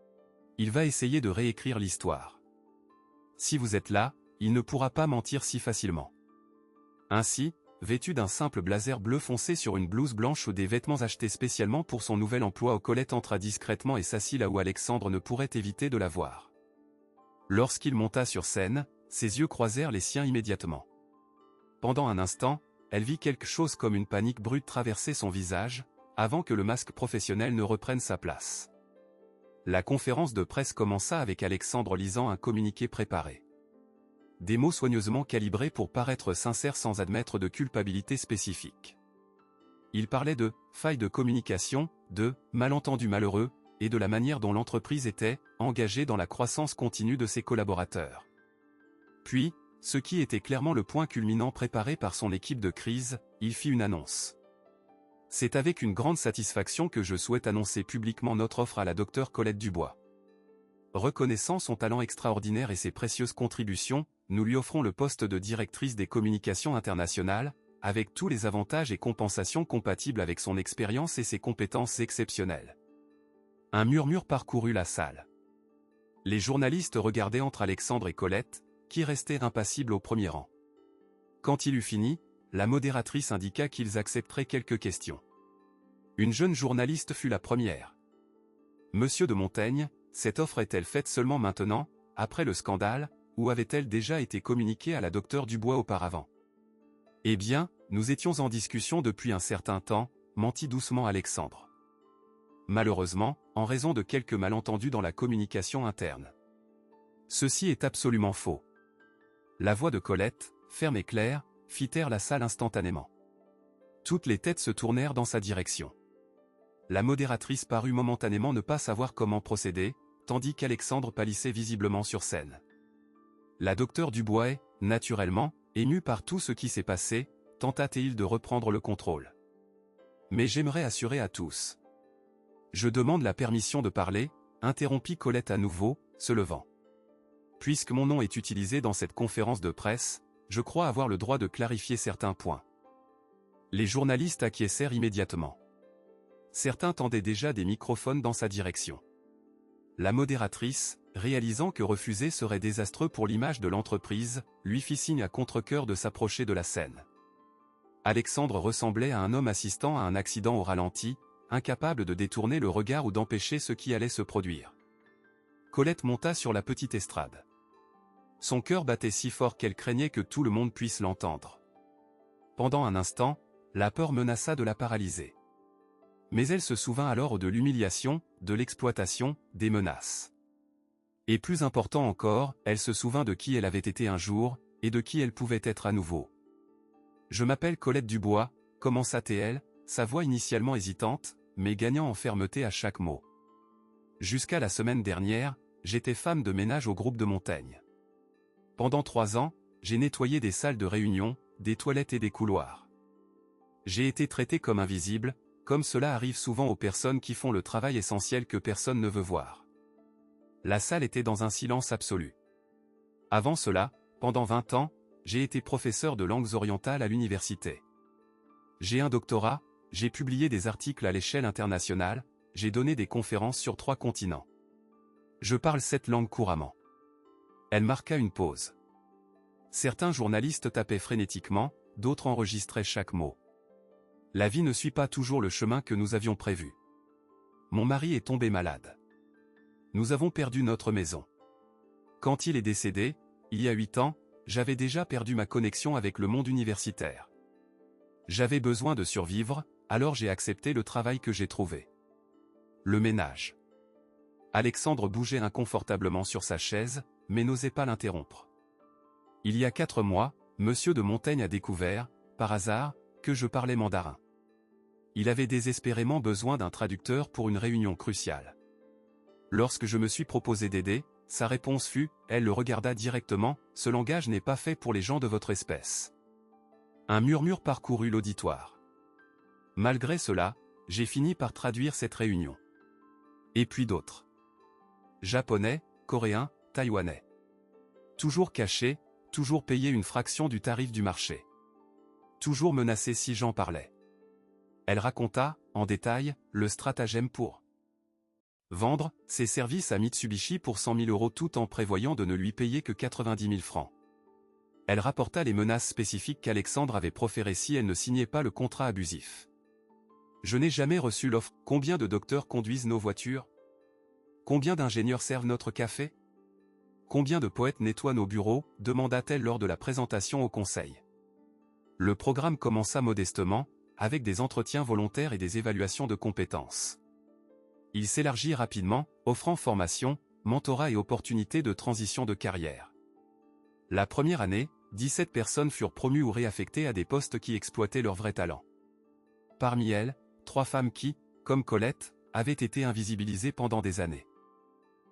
« Il va essayer de réécrire l'histoire. Si vous êtes là, il ne pourra pas mentir si facilement. Ainsi, vêtu d'un simple blazer bleu foncé sur une blouse blanche ou des vêtements achetés spécialement pour son nouvel emploi, Colette entra discrètement et s'assit là où Alexandre ne pourrait éviter de la voir. Lorsqu'il monta sur scène, ses yeux croisèrent les siens immédiatement. Pendant un instant, elle vit quelque chose comme une panique brute traverser son visage, avant que le masque professionnel ne reprenne sa place. La conférence de presse commença avec Alexandre lisant un communiqué préparé. Des mots soigneusement calibrés pour paraître sincères sans admettre de culpabilité spécifique. Il parlait de « failles de communication », de « malentendus malheureux », et de la manière dont l'entreprise était engagée dans la croissance continue de ses collaborateurs. Puis, ce qui était clairement le point culminant préparé par son équipe de crise, il fit une annonce. C'est avec une grande satisfaction que je souhaite annoncer publiquement notre offre à la Dr Colette Dubois. Reconnaissant son talent extraordinaire et ses précieuses contributions, nous lui offrons le poste de directrice des communications internationales, avec tous les avantages et compensations compatibles avec son expérience et ses compétences exceptionnelles. Un murmure parcourut la salle. Les journalistes regardaient entre Alexandre et Colette, qui restèrent impassibles au premier rang. Quand il eut fini, la modératrice indiqua qu'ils accepteraient quelques questions. Une jeune journaliste fut la première. « Monsieur de Montaigne, cette offre est-elle faite seulement maintenant, après le scandale, ou avait-elle déjà été communiquée à la Dr Dubois auparavant ?»« Eh bien, nous étions en discussion depuis un certain temps, » mentit doucement Alexandre. Malheureusement, en raison de quelques malentendus dans la communication interne. Ceci est absolument faux. La voix de Colette, ferme et claire, fit taire la salle instantanément. Toutes les têtes se tournèrent dans sa direction. La modératrice parut momentanément ne pas savoir comment procéder, tandis qu'Alexandre pâlissait visiblement sur scène. La Dr Dubois, naturellement, émue par tout ce qui s'est passé, tenta-t-il de reprendre le contrôle. Mais j'aimerais assurer à tous. Je demande la permission de parler, interrompit Colette à nouveau, se levant. Puisque mon nom est utilisé dans cette conférence de presse, je crois avoir le droit de clarifier certains points. Les journalistes acquiescèrent immédiatement. Certains tendaient déjà des microphones dans sa direction. La modératrice, réalisant que refuser serait désastreux pour l'image de l'entreprise, lui fit signe à contre-cœur de s'approcher de la scène. Alexandre ressemblait à un homme assistant à un accident au ralenti, incapable de détourner le regard ou d'empêcher ce qui allait se produire. Colette monta sur la petite estrade. Son cœur battait si fort qu'elle craignait que tout le monde puisse l'entendre. Pendant un instant, la peur menaça de la paralyser. Mais elle se souvint alors de l'humiliation, de l'exploitation, des menaces. Et plus important encore, elle se souvint de qui elle avait été un jour, et de qui elle pouvait être à nouveau. « Je m'appelle Colette Dubois », commença-t-elle, sa voix initialement hésitante, mais gagnant en fermeté à chaque mot. « Jusqu'à la semaine dernière, j'étais femme de ménage au groupe de Montaigne. Pendant 3 ans, j'ai nettoyé des salles de réunion, des toilettes et des couloirs. J'ai été traitée comme invisible, comme cela arrive souvent aux personnes qui font le travail essentiel que personne ne veut voir. La salle était dans un silence absolu. Avant cela, pendant 20 ans, j'ai été professeur de langues orientales à l'université. J'ai un doctorat, j'ai publié des articles à l'échelle internationale, j'ai donné des conférences sur 3 continents. Je parle 7 langues couramment. » Elle marqua une pause. Certains journalistes tapaient frénétiquement, d'autres enregistraient chaque mot. La vie ne suit pas toujours le chemin que nous avions prévu. Mon mari est tombé malade. Nous avons perdu notre maison. Quand il est décédé, il y a 8 ans, j'avais déjà perdu ma connexion avec le monde universitaire. J'avais besoin de survivre, alors j'ai accepté le travail que j'ai trouvé. Le ménage. Alexandre bougeait inconfortablement sur sa chaise, mais n'osait pas l'interrompre. Il y a 4 mois, Monsieur de Montaigne a découvert, par hasard, que je parlais mandarin. Il avait désespérément besoin d'un traducteur pour une réunion cruciale. Lorsque je me suis proposé d'aider, sa réponse fut, elle le regarda directement, « Ce langage n'est pas fait pour les gens de votre espèce. » Un murmure parcourut l'auditoire. Malgré cela, j'ai fini par traduire cette réunion. Et puis d'autres. Japonais, coréens, taïwanais. Toujours cachés, toujours payés une fraction du tarif du marché. Toujours menacés si j'en parlais. Elle raconta, en détail, le stratagème pour vendre ses services à Mitsubishi pour 100 000 € tout en prévoyant de ne lui payer que 90 000 francs. Elle rapporta les menaces spécifiques qu'Alexandre avait proférées si elle ne signait pas le contrat abusif. Je n'ai jamais reçu l'offre. Combien de docteurs conduisent nos voitures? Combien d'ingénieurs servent notre café? Combien de poètes nettoient nos bureaux? Demanda-t-elle lors de la présentation au conseil. Le programme commença modestement, avec des entretiens volontaires et des évaluations de compétences. Il s'élargit rapidement, offrant formation, mentorat et opportunités de transition de carrière. La première année, 17 personnes furent promues ou réaffectées à des postes qui exploitaient leur vrai talent. Parmi elles, 3 femmes qui, comme Colette, avaient été invisibilisées pendant des années.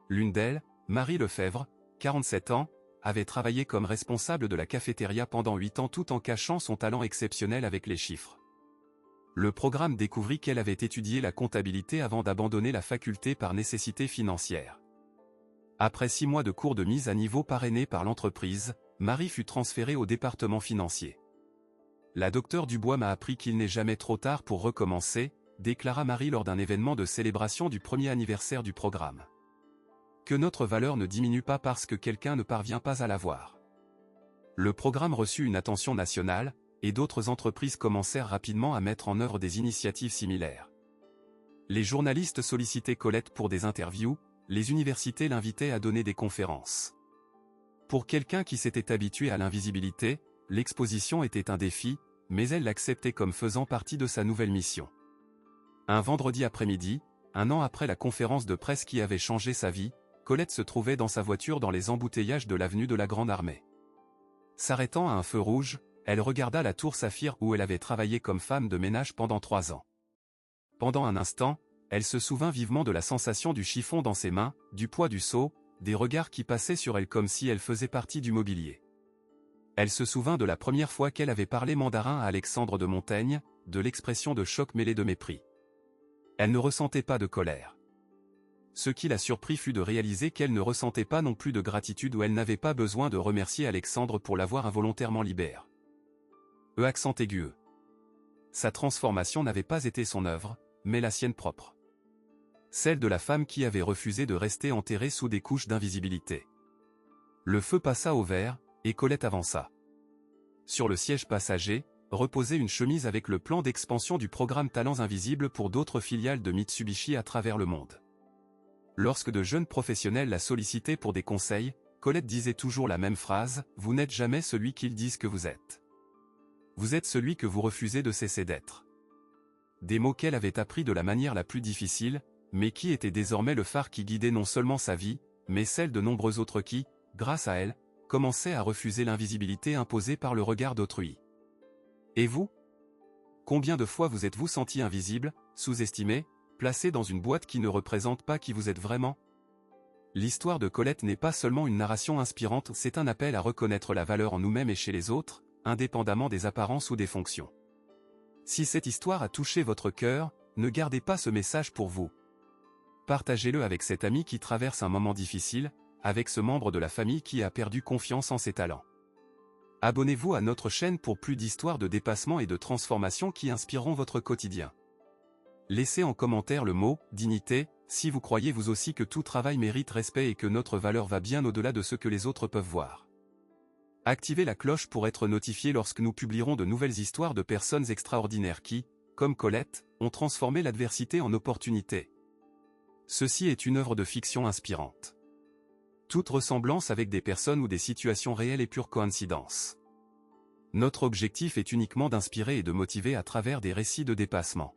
L'une d'elles, Marie Lefebvre, 47 ans, avait travaillé comme responsable de la cafétéria pendant 8 ans tout en cachant son talent exceptionnel avec les chiffres. Le programme découvrit qu'elle avait étudié la comptabilité avant d'abandonner la faculté par nécessité financière. Après 6 mois de cours de mise à niveau parrainés par l'entreprise, Marie fut transférée au département financier. La docteure Dubois m'a appris qu'il n'est jamais trop tard pour recommencer, déclara Marie lors d'un événement de célébration du premier anniversaire du programme. Que notre valeur ne diminue pas parce que quelqu'un ne parvient pas à l'avoir. Le programme reçut une attention nationale, et d'autres entreprises commencèrent rapidement à mettre en œuvre des initiatives similaires. Les journalistes sollicitaient Colette pour des interviews, les universités l'invitaient à donner des conférences. Pour quelqu'un qui s'était habitué à l'invisibilité, l'exposition était un défi, mais elle l'acceptait comme faisant partie de sa nouvelle mission. Un vendredi après-midi, 1 an après la conférence de presse qui avait changé sa vie, Colette se trouvait dans sa voiture dans les embouteillages de l'avenue de la Grande Armée. S'arrêtant à un feu rouge, elle regarda la tour Saphir où elle avait travaillé comme femme de ménage pendant 3 ans. Pendant un instant, elle se souvint vivement de la sensation du chiffon dans ses mains, du poids du seau, des regards qui passaient sur elle comme si elle faisait partie du mobilier. Elle se souvint de la première fois qu'elle avait parlé mandarin à Alexandre de Montaigne, de l'expression de choc mêlé de mépris. Elle ne ressentait pas de colère. Ce qui la surprit fut de réaliser qu'elle ne ressentait pas non plus de gratitude ou elle n'avait pas besoin de remercier Alexandre pour l'avoir involontairement libérée. Accent aigu. Sa transformation n'avait pas été son œuvre, mais la sienne propre. Celle de la femme qui avait refusé de rester enterrée sous des couches d'invisibilité. Le feu passa au vert, et Colette avança. Sur le siège passager, reposait une chemise avec le plan d'expansion du programme Talents Invisibles pour d'autres filiales de Mitsubishi à travers le monde. Lorsque de jeunes professionnels la sollicitaient pour des conseils, Colette disait toujours la même phrase, « Vous n'êtes jamais celui qu'ils disent que vous êtes. Vous êtes celui que vous refusez de cesser d'être. » Des mots qu'elle avait appris de la manière la plus difficile, mais qui étaient désormais le phare qui guidait non seulement sa vie, mais celle de nombreux autres qui, grâce à elle, commençaient à refuser l'invisibilité imposée par le regard d'autrui. Et vous? Combien de fois vous êtes-vous senti invisible, sous-estimé, placé dans une boîte qui ne représente pas qui vous êtes vraiment? L'histoire de Colette n'est pas seulement une narration inspirante, c'est un appel à reconnaître la valeur en nous-mêmes et chez les autres, indépendamment des apparences ou des fonctions. Si cette histoire a touché votre cœur, ne gardez pas ce message pour vous. Partagez-le avec cet ami qui traverse un moment difficile, avec ce membre de la famille qui a perdu confiance en ses talents. Abonnez-vous à notre chaîne pour plus d'histoires de dépassement et de transformation qui inspireront votre quotidien. Laissez en commentaire le mot « dignité » si vous croyez vous aussi que tout travail mérite respect et que notre valeur va bien au-delà de ce que les autres peuvent voir. Activez la cloche pour être notifié lorsque nous publierons de nouvelles histoires de personnes extraordinaires qui, comme Colette, ont transformé l'adversité en opportunité. Ceci est une œuvre de fiction inspirante. Toute ressemblance avec des personnes ou des situations réelles est pure coïncidence. Notre objectif est uniquement d'inspirer et de motiver à travers des récits de dépassement.